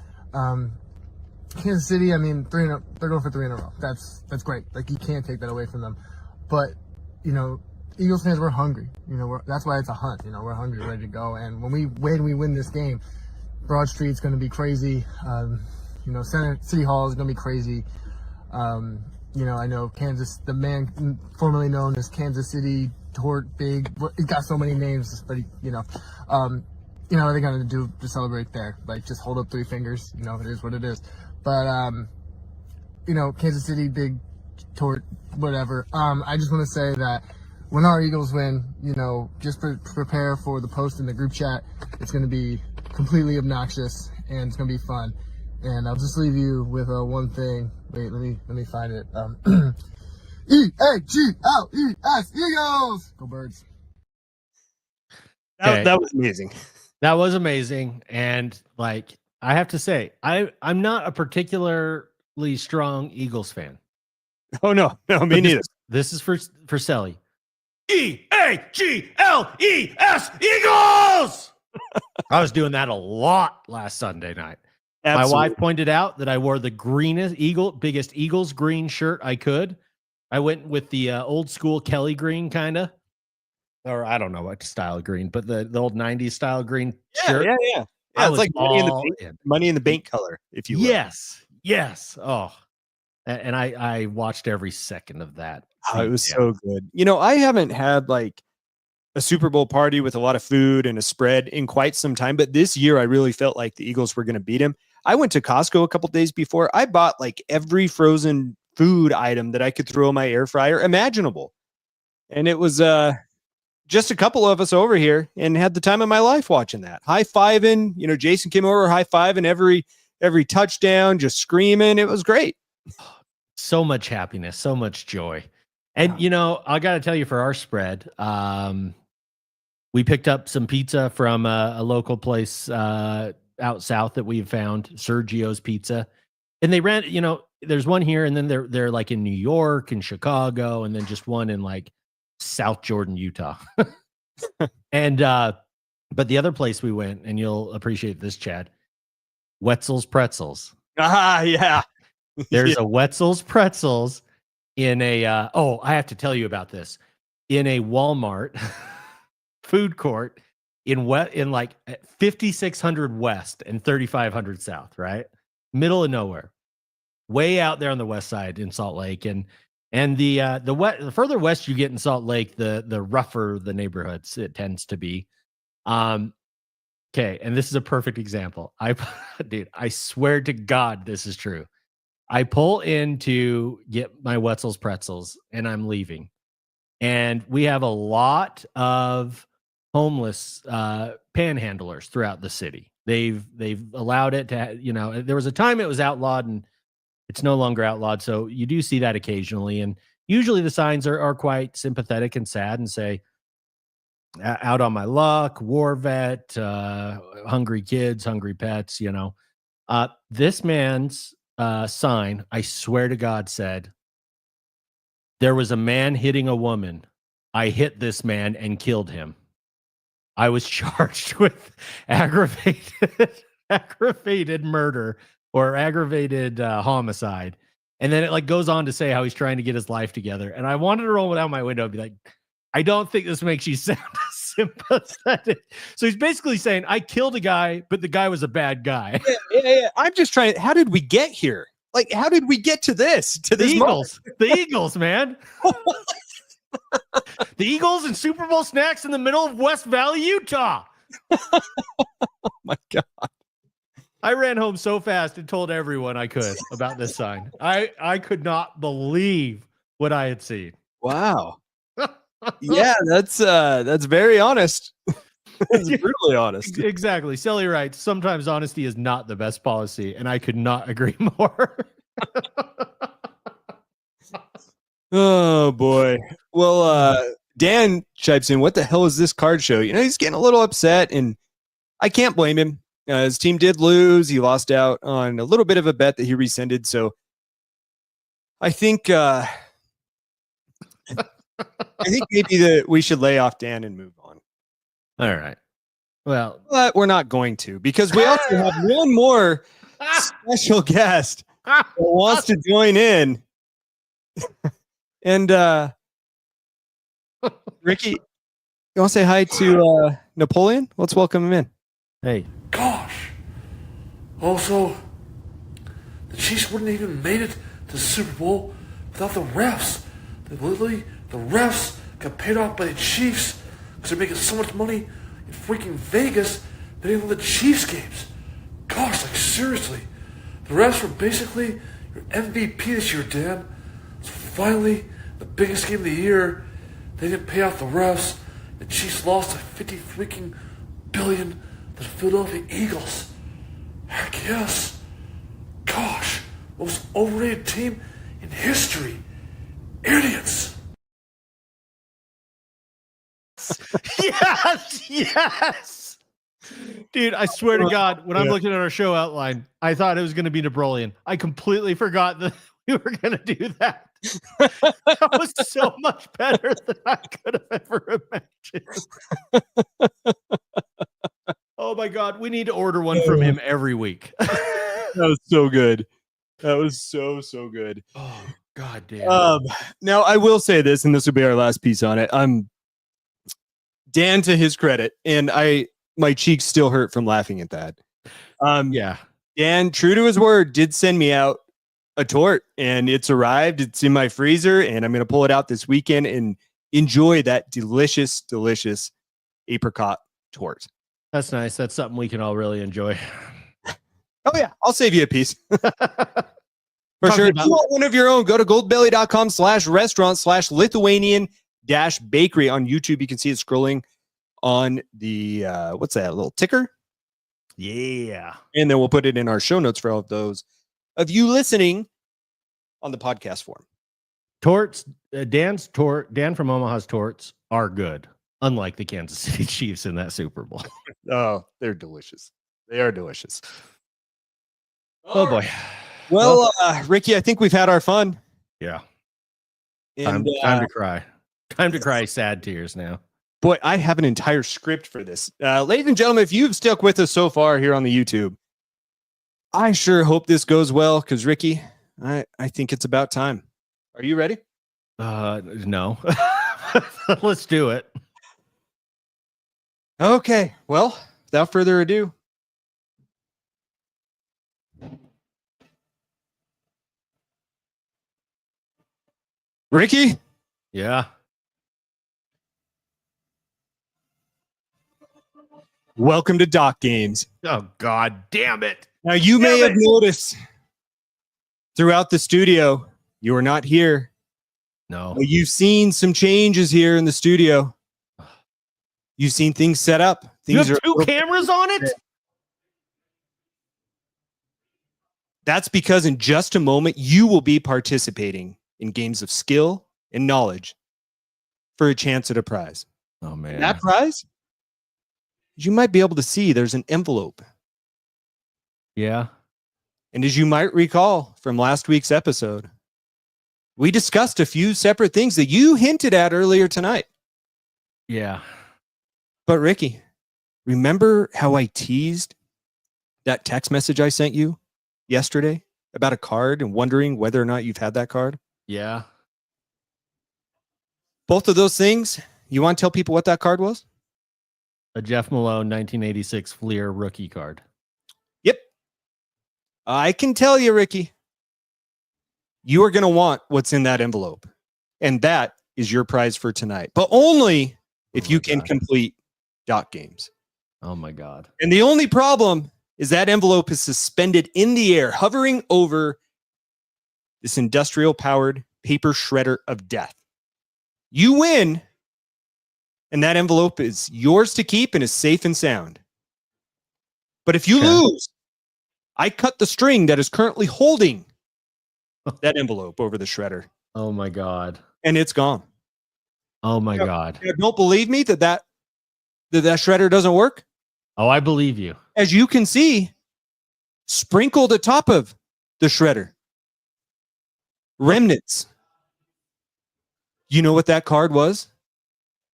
Kansas City, I mean, they're going for 3 in a row. That's great. Like, you can't take that away from them. But, you know, Eagles fans, we're hungry. You know, that's why it's a hunt. You know, we're hungry, ready to go. And when we win this game, Broad Street's going to be crazy. You know, City Hall is going to be crazy. You know, I know Kansas, the man formerly known as Kansas City Torte, he's got so many names, but you know, what are they going to do to celebrate there? Like, just hold up 3 fingers. You know, it is what it is. But, you know, Kansas City, big Torte, whatever. I just want to say that when our Eagles win, you know, just prepare for the post in the group chat. It's going to be completely obnoxious, and it's going to be fun. And I'll just leave you with one thing. Wait, let me find it. E-A-G-L-E-S, Eagles! Go Birds. That was amazing. That was amazing. And, like, I have to say, I'm not a particularly strong Eagles fan. Oh, no, me neither. This is for Selly. EAGLES, Eagles. I was doing that a lot last Sunday night. Absolutely. My wife pointed out that I wore the biggest Eagles green shirt I could. I went with the old school Kelly green, kind of, or I don't know what style of green, but the old 90s style green shirt. Yeah. It's like money in the bank color, if you will. Yes. Oh, and I watched every second of that. Oh, it was so good. I haven't had like a Super Bowl party with a lot of food and a spread in quite some time, but this year I really felt like the Eagles were going to beat him. I went to Costco a couple days before. I bought like every frozen food item that I could throw in my air fryer imaginable. And it was just a couple of us over here and had the time of my life watching that. High-fiving, Jason came over high-fiving every touchdown, just screaming. It was great. So much happiness, so much joy. And, I got to tell you, for our spread, we picked up some pizza from a local place out south that we've found, Sergio's Pizza. And they ran, there's one here, and then they're like in New York and Chicago, and then just one in like South Jordan, Utah. And, but the other place we went, and you'll appreciate this, Chad, Wetzel's Pretzels. Yeah. There's a Wetzel's Pretzels in a, I have to tell you about this, in a Walmart food court in like 5600 West and 3500 South, right? Middle of nowhere, way out there on the west side in Salt Lake. And the further west you get in Salt Lake, the rougher the neighborhoods it tends to be. Okay, and this is a perfect example. I swear to God, this is true. I pull in to get my Wetzel's Pretzels, and I'm leaving. And we have a lot of homeless panhandlers throughout the city. They've allowed it to, there was a time it was outlawed, and it's no longer outlawed. So you do see that occasionally. And usually the signs are quite sympathetic and sad and say, out on my luck, war vet, hungry kids, hungry pets, this man's sign, I swear to God, said, "There was a man hitting a woman. I hit this man and killed him. I was charged with aggravated murder or aggravated homicide." And then it like goes on to say how he's trying to get his life together. And I wanted to roll it out my window and be like, I don't think this makes you sound sympathetic. So he's basically saying, I killed a guy, but the guy was a bad guy. Yeah. I'm just trying. How did we get here? Like, how did we get to this? The Eagles. The Eagles, man. The Eagles and Super Bowl snacks in the middle of West Valley, Utah. Oh my God. I ran home so fast and told everyone I could about this sign. I could not believe what I had seen. Wow. Yeah, that's very honest. That's brutally honest. Exactly. Sally writes, sometimes honesty is not the best policy, and I could not agree more. Oh boy. Well, Dan chimes in, what the hell is this card show? He's getting a little upset, and I can't blame him. His team did lose. He lost out on a little bit of a bet that he rescinded. So I think maybe we should lay off Dan and move on. All right. Well, but we're not going to, because we also have one more special guest that wants to join in. And Ricky, you want to say hi to Napoleon? Let's welcome him in. Hey. Gosh. Also, the Chiefs wouldn't even made it to the Super Bowl without the refs. The refs got paid off by the Chiefs because they're making so much money in freaking Vegas they didn't know the Chiefs games. Gosh, like seriously. The refs were basically your MVP this year, Dan. So finally, the biggest game of the year, they didn't pay off the refs. The Chiefs lost to 50 freaking billion to the Philadelphia Eagles. Heck yes. Gosh, most overrated team in history. Idiots. Yes. Dude, I swear to God, when I'm looking at our show outline, I thought it was going to be Napoleon. I completely forgot that we were going to do that. That was so much better than I could have ever imagined. Oh my God. We need to order one from him every week. That was so good. That was so good. Oh, God damn. Now I will say this, and this will be our last piece on it. Dan, to his credit, and my cheeks still hurt from laughing at that. Yeah. Dan, true to his word, did send me out a torte, and it's arrived. It's in my freezer, and I'm going to pull it out this weekend and enjoy that delicious apricot torte. That's nice. That's something we can all really enjoy. Oh yeah, I'll save you a piece. For sure. If you want one of your own, go to goldbelly.com/restaurant/Lithuanian-bakery on YouTube. You can see it scrolling on the what's that little ticker? Yeah. And then we'll put it in our show notes for all of those of you listening on the podcast form. Torts, Dan from Omaha's torts are good, unlike the Kansas City Chiefs in that Super Bowl. Oh, they're delicious. They are delicious. Oh boy. Well, Ricky, I think we've had our fun. Yeah. And, time to cry. Time to cry sad tears now. Boy, I have an entire script for this. Ladies and gentlemen, if you've stuck with us so far here on the YouTube, I sure hope this goes well because, Ricky, I think it's about time. Are you ready? No. Let's do it. Okay. Well, without further ado. Ricky? Yeah. Welcome to Doc Games. Oh, God damn it. Now, you may have noticed throughout the studio, you are not here. No. But you've seen some changes here in the studio. You've seen things set up. Things you have two cameras on it? That's because in just a moment, you will be participating in games of skill and knowledge for a chance at a prize. Oh, man. That prize, you might be able to see there's an envelope. Yeah. And as you might recall from last week's episode, we discussed a few separate things that you hinted at earlier tonight. Yeah. But Ricky, remember how I teased that text message I sent you yesterday about a card and wondering whether or not you've had that card? Yeah. Both of those things, you want to tell people what that card was? A Jeff Malone 1986 Fleer rookie card. Yep. I can tell you, Ricky, you are going to want what's in that envelope. And that is your prize for tonight. But only if you can complete Doc Games. Oh, my God. And the only problem is that envelope is suspended in the air, hovering over this industrial-powered paper shredder of death. You win, and that envelope is yours to keep and is safe and sound. But if you lose, I cut the string that is currently holding that envelope over the shredder. Oh, my God. And it's gone. Oh, my God. You don't believe me that shredder doesn't work? Oh, I believe you. As you can see, sprinkled atop of the shredder. Remnants. You know what that card was?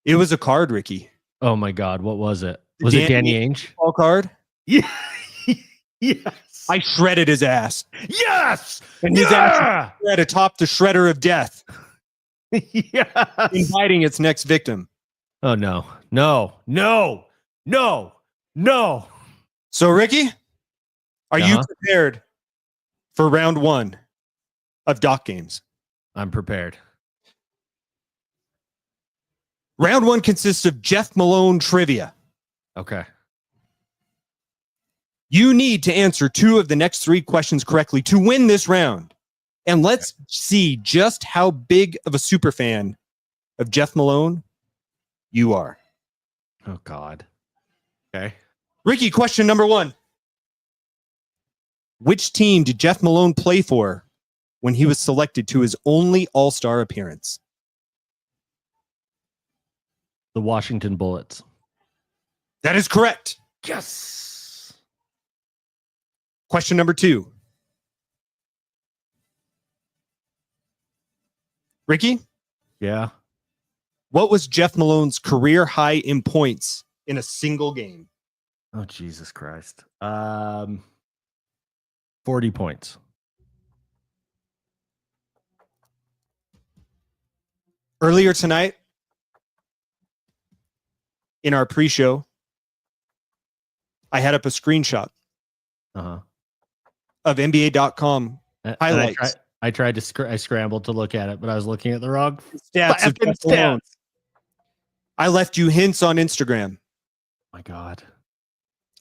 It was a card, Ricky. Oh, my God. What was it? Was it Danny Ainge? Ball card? Yeah. Yes. I shredded his ass. Yes. And his ass shred atop the shredder of death. Yes. Inviting its next victim. Oh, no. No. No. No. No. So, Ricky, are you prepared for round one of Doc Games? I'm prepared. Round one consists of Jeff Malone trivia. Okay. You need to answer two of the next three questions correctly to win this round. And let's see just how big of a super fan of Jeff Malone you are. Oh, God. Okay. Ricky, question number one. Which team did Jeff Malone play for when he was selected to his only All-Star appearance? The Washington Bullets. That is correct. Yes. Question number two. Ricky, Yeah. what was Jeff Malone's career high in points in a single game? Oh, Jesus Christ. 40 points. Earlier tonight, in our pre-show, I had up a screenshot Uh-huh. of NBA.com And highlights. I tried to I scrambled to look at it, but I was looking at the wrong Stats of Jeff Malone. I left you hints on Instagram. My God.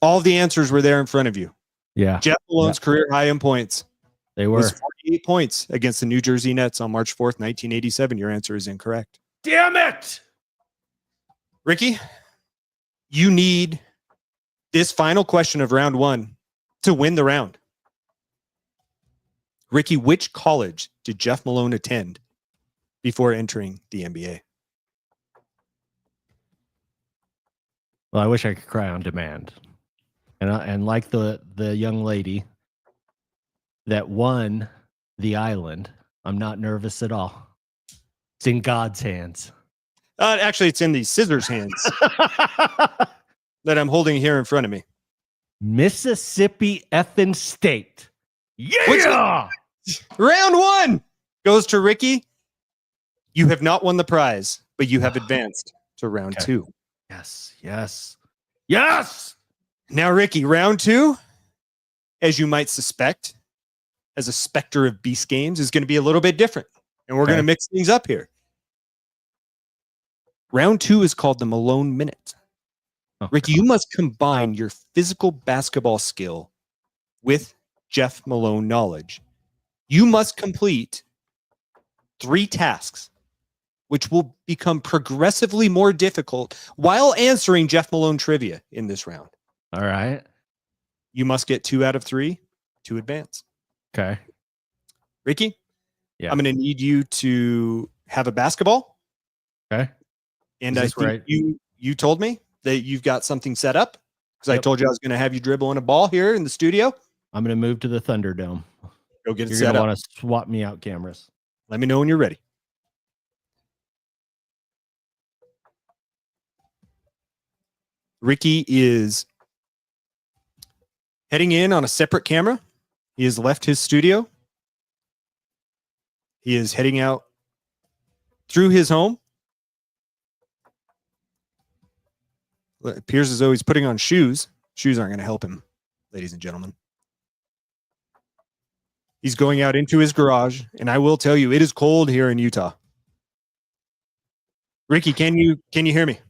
All the answers were there in front of you. Yeah. Jeff Malone's career high in points They were. was 48 points against the New Jersey Nets on March 4th, 1987. Your answer is incorrect. Damn it. Ricky, you need this final question of round 1 to win the round. Ricky, which college did Jeff Malone attend before entering the NBA? Well, I wish I could cry on demand. And like the young lady that won the island, I'm not nervous at all. It's in God's hands. Actually, it's in the scissors hands that I'm holding here in front of me. Mississippi effing State. Yeah! Round 1 goes to Ricky. You have not won the prize, but you have advanced to round 2. Yes, yes, yes! Now, Ricky, round 2, as you might suspect, as a specter of Beast Games, is going to be a little bit different. And we're going to mix things up here. Round 2 is called the Malone Minute. Oh, Ricky, you must combine your physical basketball skill with Jeff Malone knowledge. You must complete 3 tasks, which will become progressively more difficult while answering Jeff Malone trivia in this round. All right. You must get 2 out of 3 to advance. Okay. Ricky, yeah. I'm going to need you to have a basketball. Okay. And I think you told me that you've got something set up because I told you I was going to have you dribble in a ball here in the studio. I'm going to move to the Thunderdome. Go get it You're set going to up. want to swap me out cameras. Let me know when you're ready. Ricky is heading in on a separate camera. He has left his studio. He is heading out through his home. It appears as though he's putting on shoes. Shoes aren't going to help him, ladies and gentlemen. He's going out into his garage, and I will tell you, it is cold here in Utah. Ricky, can you hear me?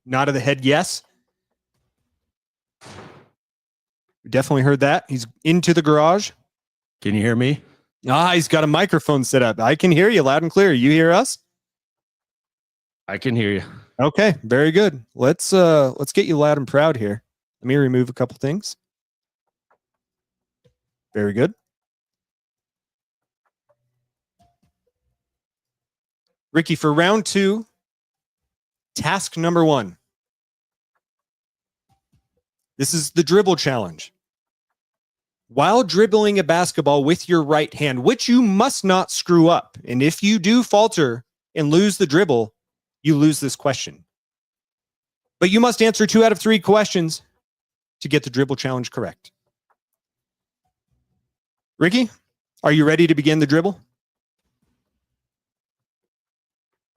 Nod of the head, yes. We definitely heard that. He's into the garage. Can you hear me? He's got a microphone set up. I can hear you loud and clear. You hear us? I can hear you. Okay, very good. Let's get you loud and proud here. Let me remove a couple things. Very good. Ricky, for round 2, task number 1. This is the dribble challenge. While dribbling a basketball with your right hand, which you must not screw up, and if you do falter and lose the dribble, you lose this question. But you must answer 2 out of 3 questions to get the dribble challenge correct. Ricky, are you ready to begin the dribble?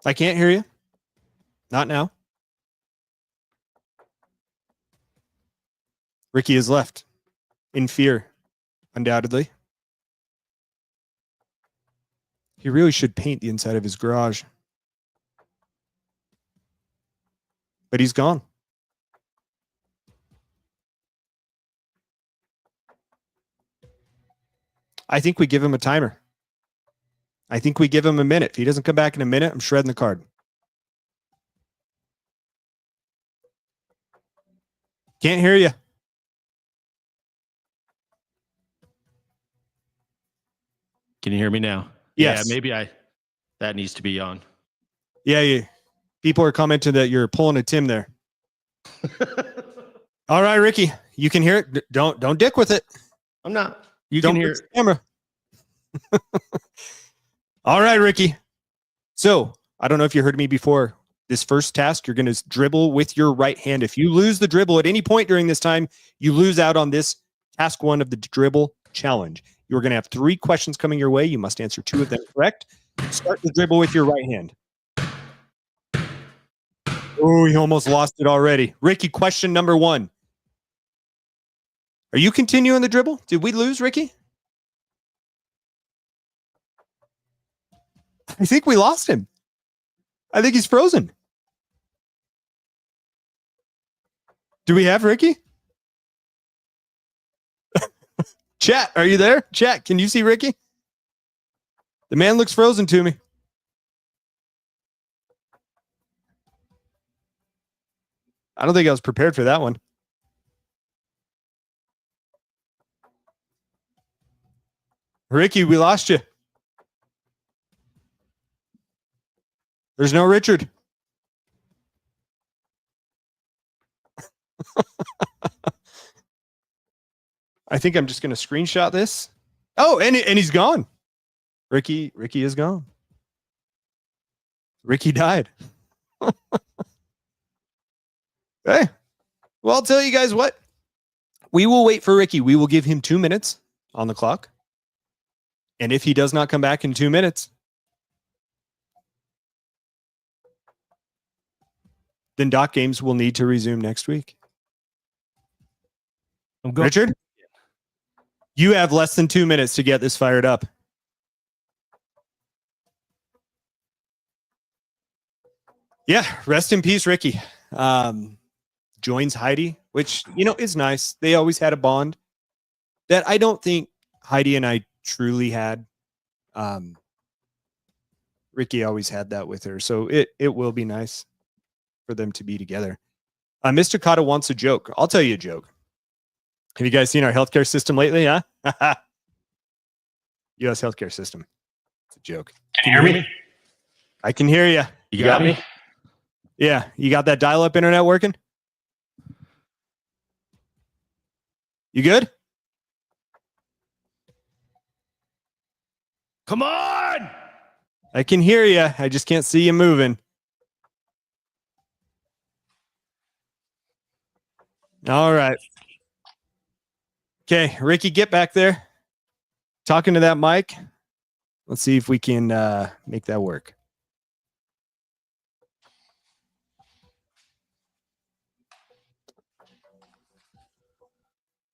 I can't hear you. Not now. Ricky is left in fear, undoubtedly. He really should paint the inside of his garage. But he's gone. I think we give him a timer. I think we give him a minute. If he doesn't come back in a minute, I'm shredding the card. Can't hear you. Can you hear me now? Yes. Yeah, maybe that needs to be on. Yeah. People are commenting that you're pulling a Tim there. All right, Ricky, you can hear it. Don't dick with it. I'm not. You Don't can hear fix the camera. All right, Ricky. So I don't know if you heard me before. This first task, you're going to dribble with your right hand. If you lose the dribble at any point during this time, you lose out on this task 1 of the dribble challenge. You're going to have 3 questions coming your way. You must answer 2 of them correct. Start the dribble with your right hand. Oh, he almost lost it already. Ricky, question number 1. Are you continuing the dribble? Did we lose, Ricky? I think we lost him. I think he's frozen. Do we have Ricky? Chat, are you there? Chat, can you see Ricky? The man looks frozen to me. I don't think I was prepared for that one. Ricky, we lost you. There's no Richard. I think I'm just going to screenshot this. Oh, and he's gone. Ricky is gone. Ricky died. Hey, well, I'll tell you guys what. We will wait for Ricky. We will give him 2 minutes on the clock. And if he does not come back in 2 minutes, then Doc games will need to resume next week. Richard, you have less than 2 minutes to get this fired up. Yeah, rest in peace, Ricky. Joins Heidi, which, is nice. They always had a bond that I don't think Heidi and I truly had. Ricky always had that with her. So it will be nice for them to be together. Mr. Cotta wants a joke. I'll tell you a joke. Have you guys seen our healthcare system lately, huh? U.S. healthcare system. It's a joke. Can you hear me? I can hear you. You got me? Yeah. You got that dial-up internet working? You good? Come on! I can hear you. I just can't see you moving. All right. Okay, Ricky, get back there. Talking to that mic. Let's see if we can make that work.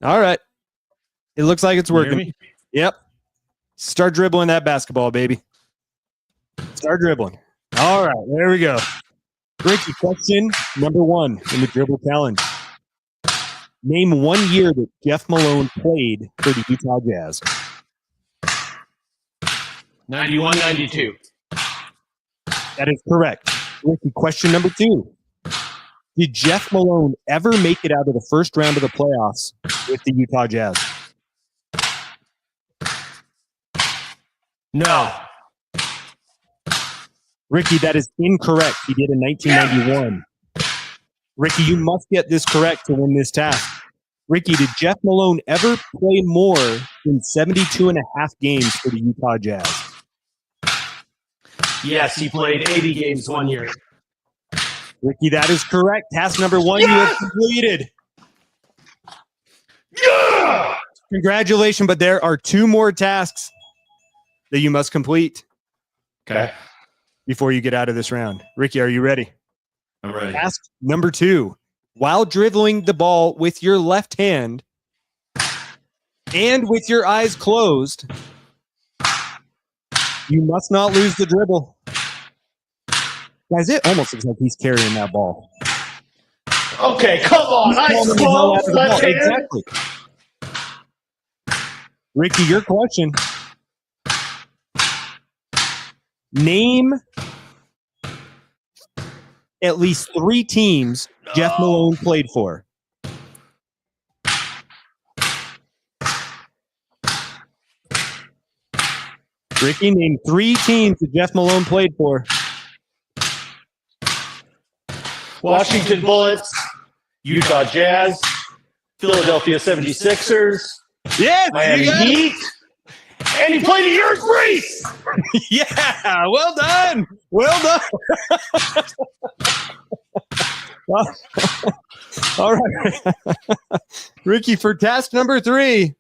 All right. It looks like it's working. Yep. Start dribbling that basketball, baby. Start dribbling. All right, there we go. Ricky, question number 1 in the dribble challenge. Name 1 year that Jeff Malone played for the Utah Jazz. 91-92. That is correct. Ricky, question number 2. Did Jeff Malone ever make it out of the first round of the playoffs with the Utah Jazz? No. Ricky, that is incorrect. He did in 1991. Ricky, you must get this correct to win this task. Ricky, did Jeff Malone ever play more than 72 and a half games for the Utah Jazz? Yes, he played 80 games 1 year. Ricky, that is correct. Task number 1 you have completed. Yeah! Congratulations, but there are 2 more tasks that you must complete. Okay. Before you get out of this round. Ricky, are you ready? I'm ready. Task number 2. While dribbling the ball with your left hand and with your eyes closed, you must not lose the dribble. Guys, it almost looks like he's carrying that ball. Okay, come on. Eyes closed, left hand. Exactly. Ricky, your question. Name at least 3 teams Jeff Malone played for. Ricky, name 3 teams that Jeff Malone played for. Washington Bullets, Utah Jazz, Philadelphia 76ers, Yes, Miami Heat, And he played a year in Greece. Yeah, well done. Well done. All right. Ricky, for task number 3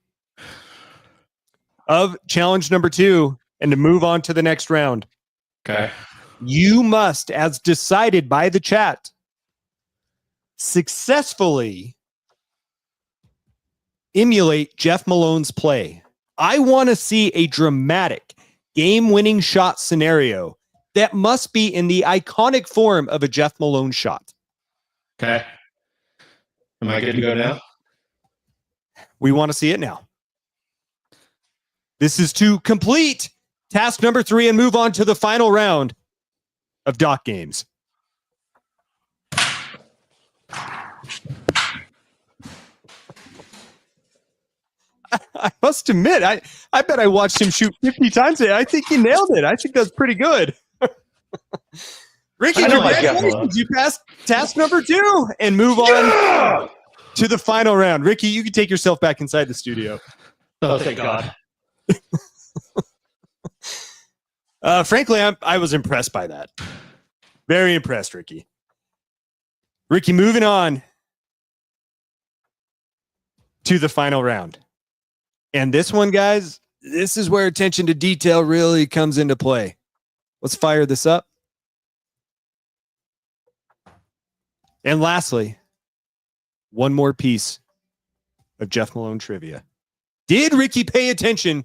of challenge number 2, and to move on to the next round. Okay. You must, as decided by the chat, successfully emulate Jeff Malone's play. I want to see a dramatic game-winning shot scenario that must be in the iconic form of a Jeff Malone shot. Okay. Am I good to go now? We want to see it now. This is to complete task number 3 and move on to the final round of Doc Games. I must admit, I bet I watched him shoot 50 times today. I think he nailed it. I think that's pretty good. Ricky, congratulations. You passed task number 2 and move on to the final round. Ricky, you can take yourself back inside the studio. Oh, thank God. Frankly, I was impressed by that. Very impressed, Ricky. Ricky, moving on to the final round. And this one, guys, this is where attention to detail really comes into play. Let's fire this up. And lastly, one more piece of Jeff Malone trivia. Did Ricky pay attention?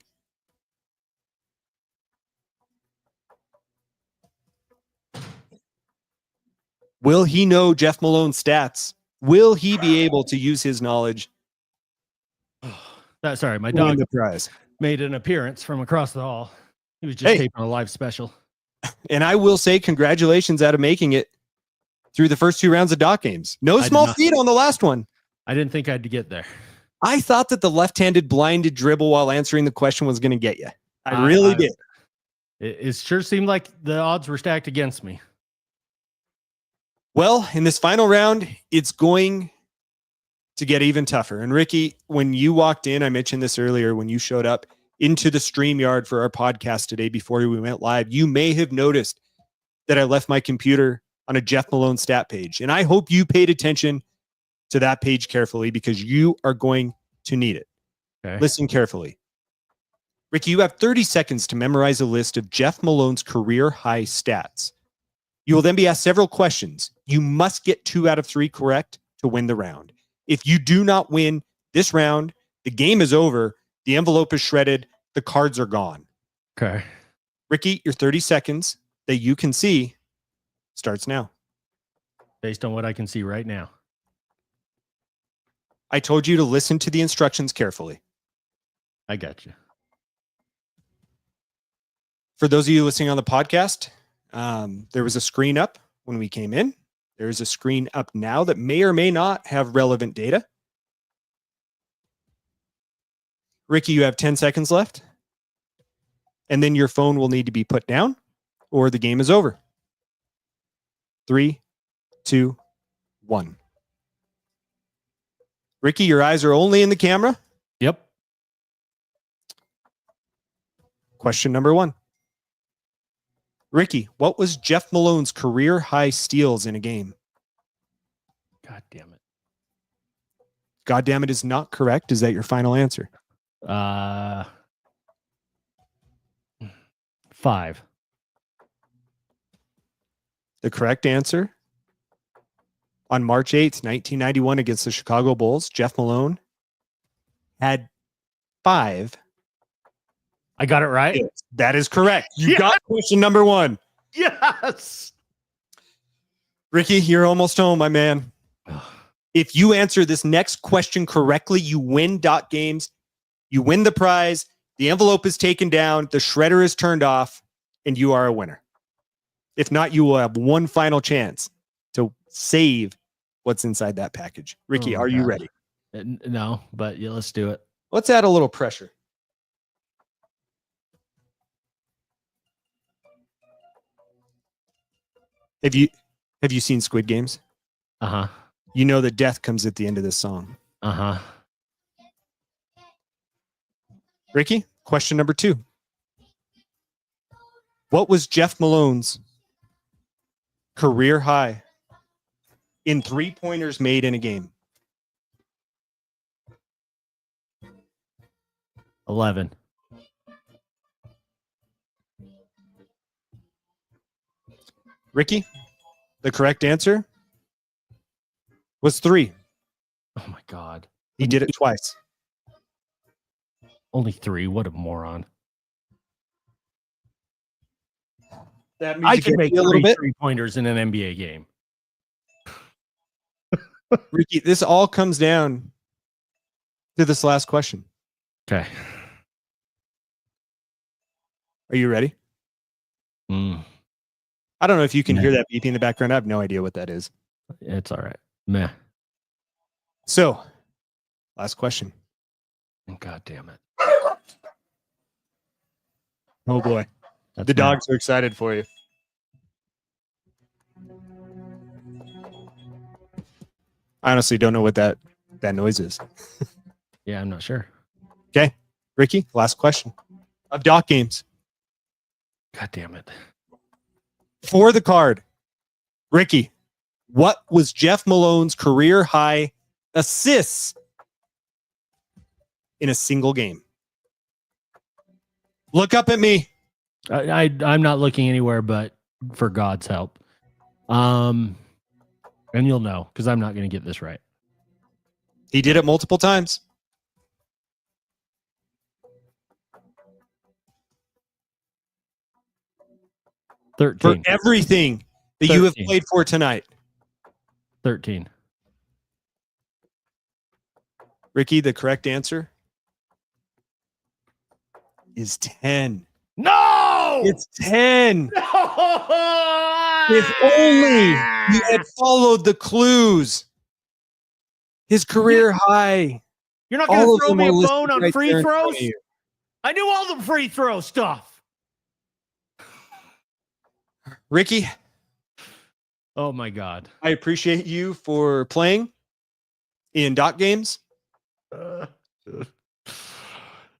Will he know Jeff Malone's stats? Will he be able to use his knowledge? Sorry, my to dog win the prize. made an appearance from across the hall. He was just taping a live special. And I will say congratulations out of making it through the first 2 rounds of Doc Games. No small feat on the last one. I didn't think I'd get there. I thought that the left-handed blinded dribble while answering the question was going to get you. I really did. It sure seemed like the odds were stacked against me. Well, in this final round, it's going to get even tougher. And Ricky, when you walked in, I mentioned this earlier, when you showed up into the StreamYard for our podcast today before we went live, you may have noticed that I left my computer on a Jeff Malone stat page. And I hope you paid attention to that page carefully because you are going to need it. Okay. Listen carefully. Ricky, you have 30 seconds to memorize a list of Jeff Malone's career high stats. You will then be asked several questions. You must get 2 out of 3 correct to win the round. If you do not win this round, the game is over. The envelope is shredded. The cards are gone. Okay. Ricky, your 30 seconds that you can see starts now. Based on what I can see right now. I told you to listen to the instructions carefully. I got you. For those of you listening on the podcast, there was a screen up when we came in. There is a screen up now that may or may not have relevant data. Ricky, you have 10 seconds left. And then your phone will need to be put down or the game is over. 3, 2, 1. Ricky, your eyes are only in the camera. Yep. Question number 1. Ricky, what was Jeff Malone's career high steals in a game? God damn it. God damn it is not correct. Is that your final answer? 5. The correct answer, on March 8th, 1991 against the Chicago Bulls, Jeff Malone had 5. I got it right. That is correct. You got question number 1. Yes. Ricky, you're almost home, my man. If you answer this next question correctly, you win Doc Games. You win the prize. The envelope is taken down. The shredder is turned off, and you are a winner. If not, you will have one final chance to save what's inside that package. Ricky, are you ready? No, but yeah, let's do it. Let's add a little pressure. Have you seen Squid Games? Uh-huh. You know that death comes at the end of this song. Uh-huh. Ricky, Question number 2. What was Jeff Malone's career high in 3-pointers made in a game? 11. Ricky, the correct answer was 3. Oh my God. He did it twice. Only 3. What a moron. That I can make a little bit. 3-pointers in an NBA game. Ricky, this all comes down to this last question. Okay. Are you ready? I don't know if you can hear that beeping in the background. I have no idea what that is. It's all right. Meh. So, last question. God damn it. Oh boy. That's The meh. dogs are excited for you. I honestly don't know what that noise is. Yeah, I'm not sure. Okay. Ricky, last question of Doc Games. God damn it. For the card, Ricky, what was Jeff Malone's career high assists in a single game? Look up at me. I'm not looking anywhere but for God's help. And you'll know because I'm not going to get this right. He did it multiple times. For 13. everything that you have 13. played for tonight. 13. Ricky, the correct answer is 10. No! It's 10. No! If only you had followed the clues. His career high. You're not going All to of throw them me are a listed bone on right free there in front of throws? you. I knew all the free throw stuff. Ricky, Oh my God. I appreciate you for playing in Doc Games.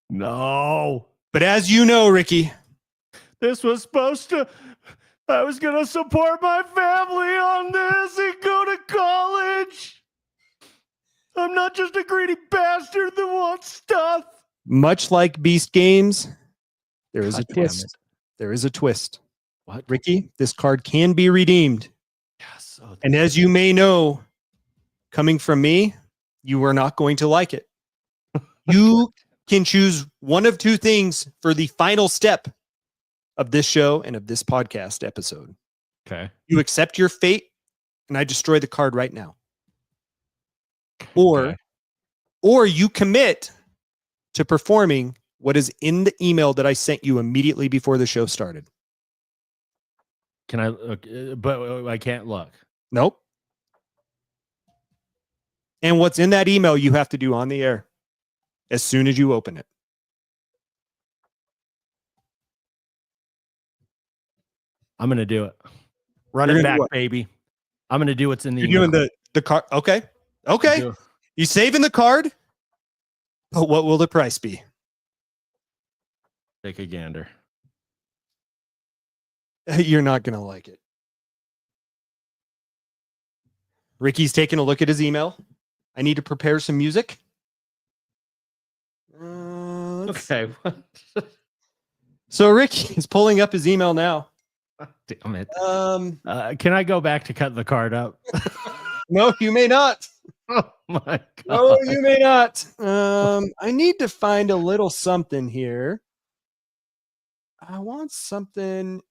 No. But as you know, Ricky, This was supposed to... I was going to support my family on this and go to college. I'm not just a greedy bastard that wants stuff. much like Beast Games, there is God a damn twist. it. There is a twist. What? Ricky, this card can be redeemed. Yes. Oh, And as you may know, coming from me, you are not going to like it. You can choose one of 2 things for the final step of this show and of this podcast episode. okay. You accept your fate, and I destroy the card right now. Or, Okay. or you commit to performing what is in the email that I sent you immediately before the show started. Can I... but I can't look. Nope. And what's in that email you have to do on the air as soon as you open it. I'm going to do it. Run You're it gonna do back, what? baby. I'm going to do what's in the You're email. doing the card. Okay. Okay. Do- You saving the card? But what will the price be? Take a gander. You're not going to like it. Ricky's taking a look at his email. I need to prepare some music. Okay. So Ricky is pulling up his email now. Damn it. Um, Can I go back to cut the card up? no, you may not. Oh my God. No, you may not. I need to find a little something here. I want something.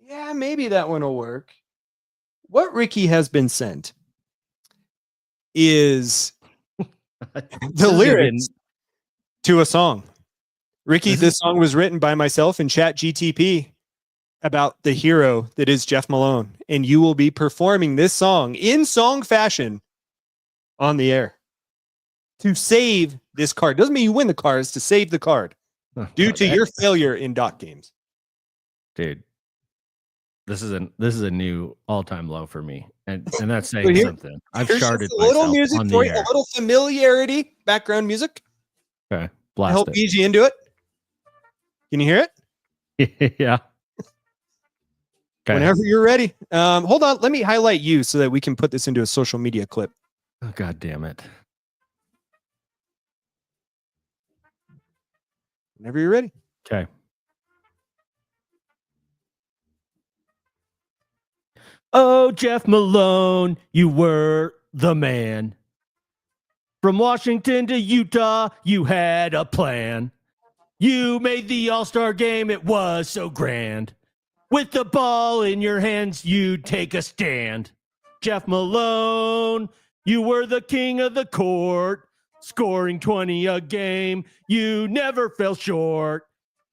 Yeah, maybe that one will work. What Ricky has been sent is the lyrics to a song. Ricky, this song was written by myself and ChatGTP about the hero that is Jeff Malone. And you will be performing this song in song fashion on the air to save this card. Doesn't mean you win the card, it's to save the card due to your failure in Doc Games. Dude. This is a new all-time low for me. And that's saying So here- something. I've Here's sharded just a little myself music on for the you, a air. little familiarity, background music. Okay. To Blast help it. ease you into it. Can you hear it? Yeah. Okay. Whenever you're ready. Hold on. Let me highlight you so that we can put this into a social media clip. Oh, God damn it. Whenever you're ready. Okay. Oh, Jeff Malone, you were the man. From Washington to Utah, you had a plan. You made the All-Star game, it was so grand. With the ball in your hands, you'd take a stand. Jeff Malone, you were the king of the court. Scoring 20 a game, you never fell short.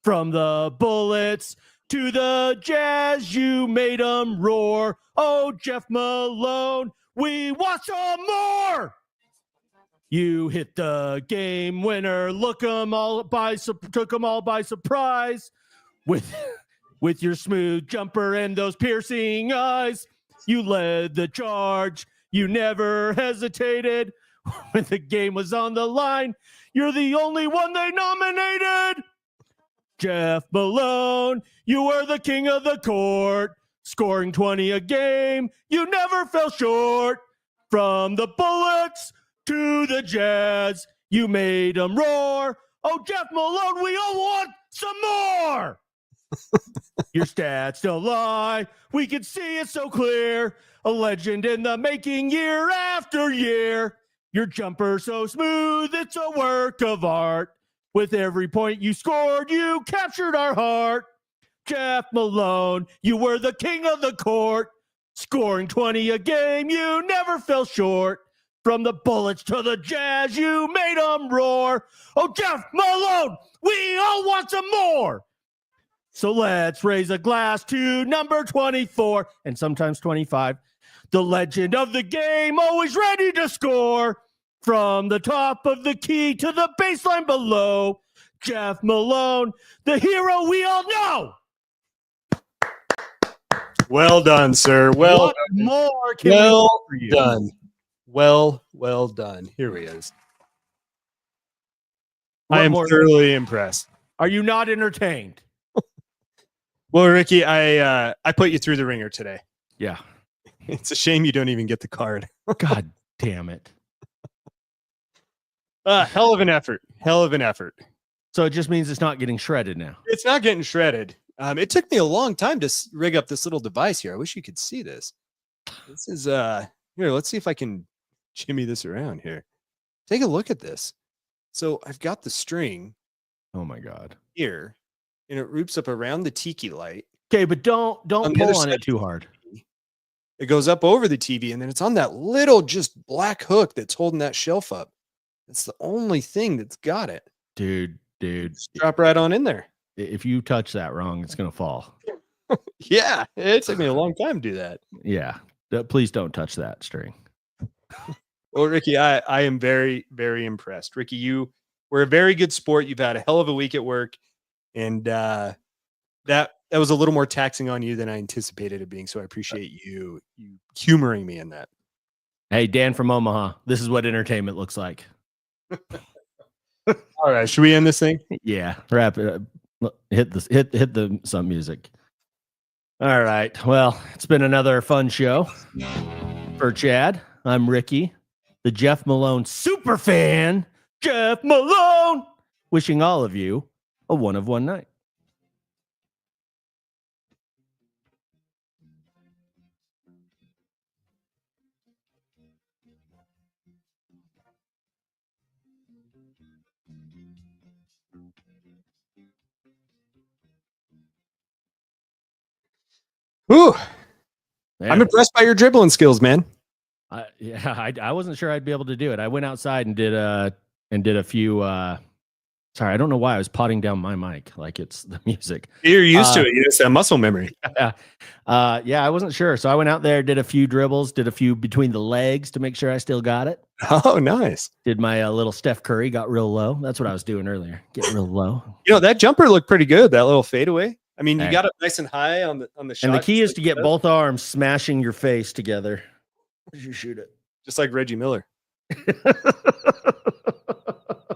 From the Bullets to the Jazz, you made them roar. Oh, Jeff Malone, we want some more. You hit the game winner, took them all by surprise with your smooth jumper and those piercing eyes. You led the charge. You never hesitated when the game was on the line. You're the only one they nominated. Jeff Malone, you were the king of the court, scoring 20 a game. You never fell short. From the Bullets to the Jazz, you made them roar. Oh, Jeff Malone, we all want some more. Your stats don't lie. We can see it so clear. A legend in the making year after year. Your jumper so smooth, it's a work of art. With every point you scored, you captured our heart. Jeff Malone, you were the king of the court. Scoring 20 a game, you never fell short. From the Bullets to the Jazz, you made them roar. Oh, Jeff Malone, we all want some more. So let's raise a glass to number 24 and sometimes 25. The legend of the game, always ready to score. From the top of the key to the baseline below. Jeff Malone, the hero we all know. Well done, sir. What more can we do for you? Done. Well done. Here he is. I am thoroughly impressed. Are you not entertained? Well, Ricky, I put you through the ringer today. Yeah. It's a shame you don't even get the card. God damn it. Hell of an effort. Hell of an effort. So it just means it's not getting shredded now. It's not getting shredded. It took me a long time to rig up this little device here. I wish you could see this. This is here. Let's see if I can jimmy this around here. Take a look at this. So I've got the string. Oh my God. Here, and it loops up around the tiki light. Okay, but don't pull on it too hard. It goes up over the TV, and then it's on that little just black hook that's holding that shelf up. It's the only thing that's got it. Dude. Just drop right on in there. If you touch that wrong, it's going to fall. Yeah, it took me a long time to do that. Yeah. Please don't touch that string. Well, Ricky, I am very, very impressed. Ricky, you were a very good sport. You've had a hell of a week at work. And that was a little more taxing on you than I anticipated it being. So I appreciate you humoring me in that. Hey, Dan from Omaha, this is what entertainment looks like. All right, should we end this thing? Yeah, wrap it up. Hit the some music. All right. Well, it's been another fun show for Chad. I'm Ricky, the Jeff Malone super fan. Jeff Malone, wishing all of you a one of one night. Ooh, Man, I'm impressed by your dribbling skills, man. I wasn't sure I'd be able to do it. I went outside and did a few. Sorry, I don't know why I was potting down my mic like it's the music. You're used to it. It's that muscle memory. Yeah, I wasn't sure, so I went out there, did a few dribbles, did a few between the legs to make sure I still got it. Oh, nice. Did my little Steph Curry, got real low. That's what I was doing earlier. Get real low. That jumper looked pretty good. That little fadeaway. I mean, you got it nice and high on the shot. And the key is to get both arms smashing your face together as you shoot it. Just like Reggie Miller.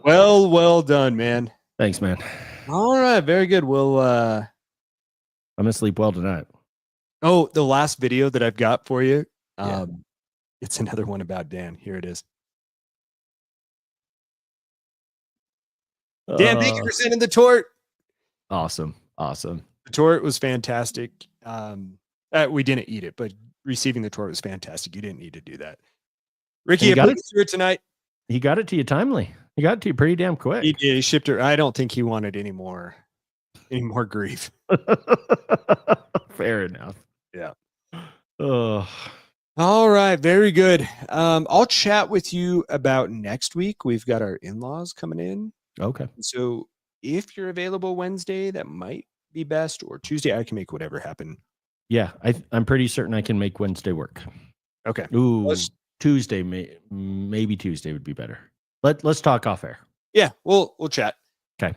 Well done, man. Thanks, man. All right, very good. We'll I'm gonna sleep well tonight. oh, the last video that I've got for you. Yeah. It's another one about Dan. Here it is. Dan, thank you for sending the tort. Awesome. The tort was fantastic. We didn't eat it, but receiving the tort was fantastic. You didn't need to do that. Ricky, you I got put it through it tonight. He got it to you timely. He got it to you pretty damn quick. He did. He shipped it. I don't think he wanted any more grief. Fair enough. Yeah. Oh. All right, very good. I'll chat with you about next week. We've got our in-laws coming in. Okay. So if you're available Wednesday, that might be best, or Tuesday. I can make whatever happen. Yeah, I'm pretty certain I can make Wednesday work. Okay. Ooh, Tuesday, maybe Tuesday would be better. Let's talk off air. Yeah, we'll chat. Okay.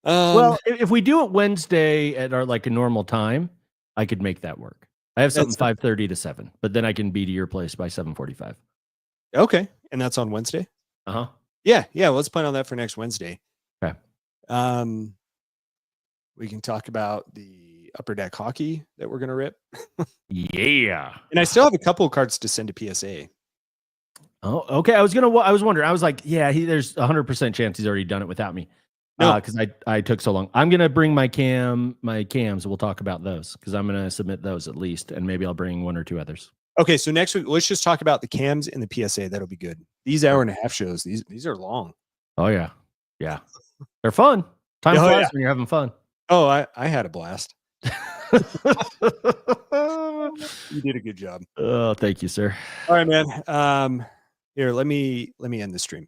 Well, if we do it Wednesday at our like a normal time, I could make that work. I have something 5:30 to 7, but then I can be to your place by 7:45. Okay, and that's on Wednesday. Yeah. Let's plan on that for next Wednesday. Okay. We can talk about the Upper Deck Hockey that we're gonna rip. Yeah. And I still have a couple of cards to send to PSA. Oh, okay. I was wondering. I was like, yeah, there's 100% chance he's already done it without me. No, because I took so long. I'm gonna bring my cams. We'll talk about those because I'm gonna submit those at least, and maybe I'll bring one or two others. Okay, so next week let's just talk about the cams and the PSA. That'll be good. These hour and a half shows, these are long. Oh yeah, they're fun. Time flies when you're having fun. Oh, I had a blast. You did a good job. Oh, thank you, sir. All right, man. Here, let me end the stream.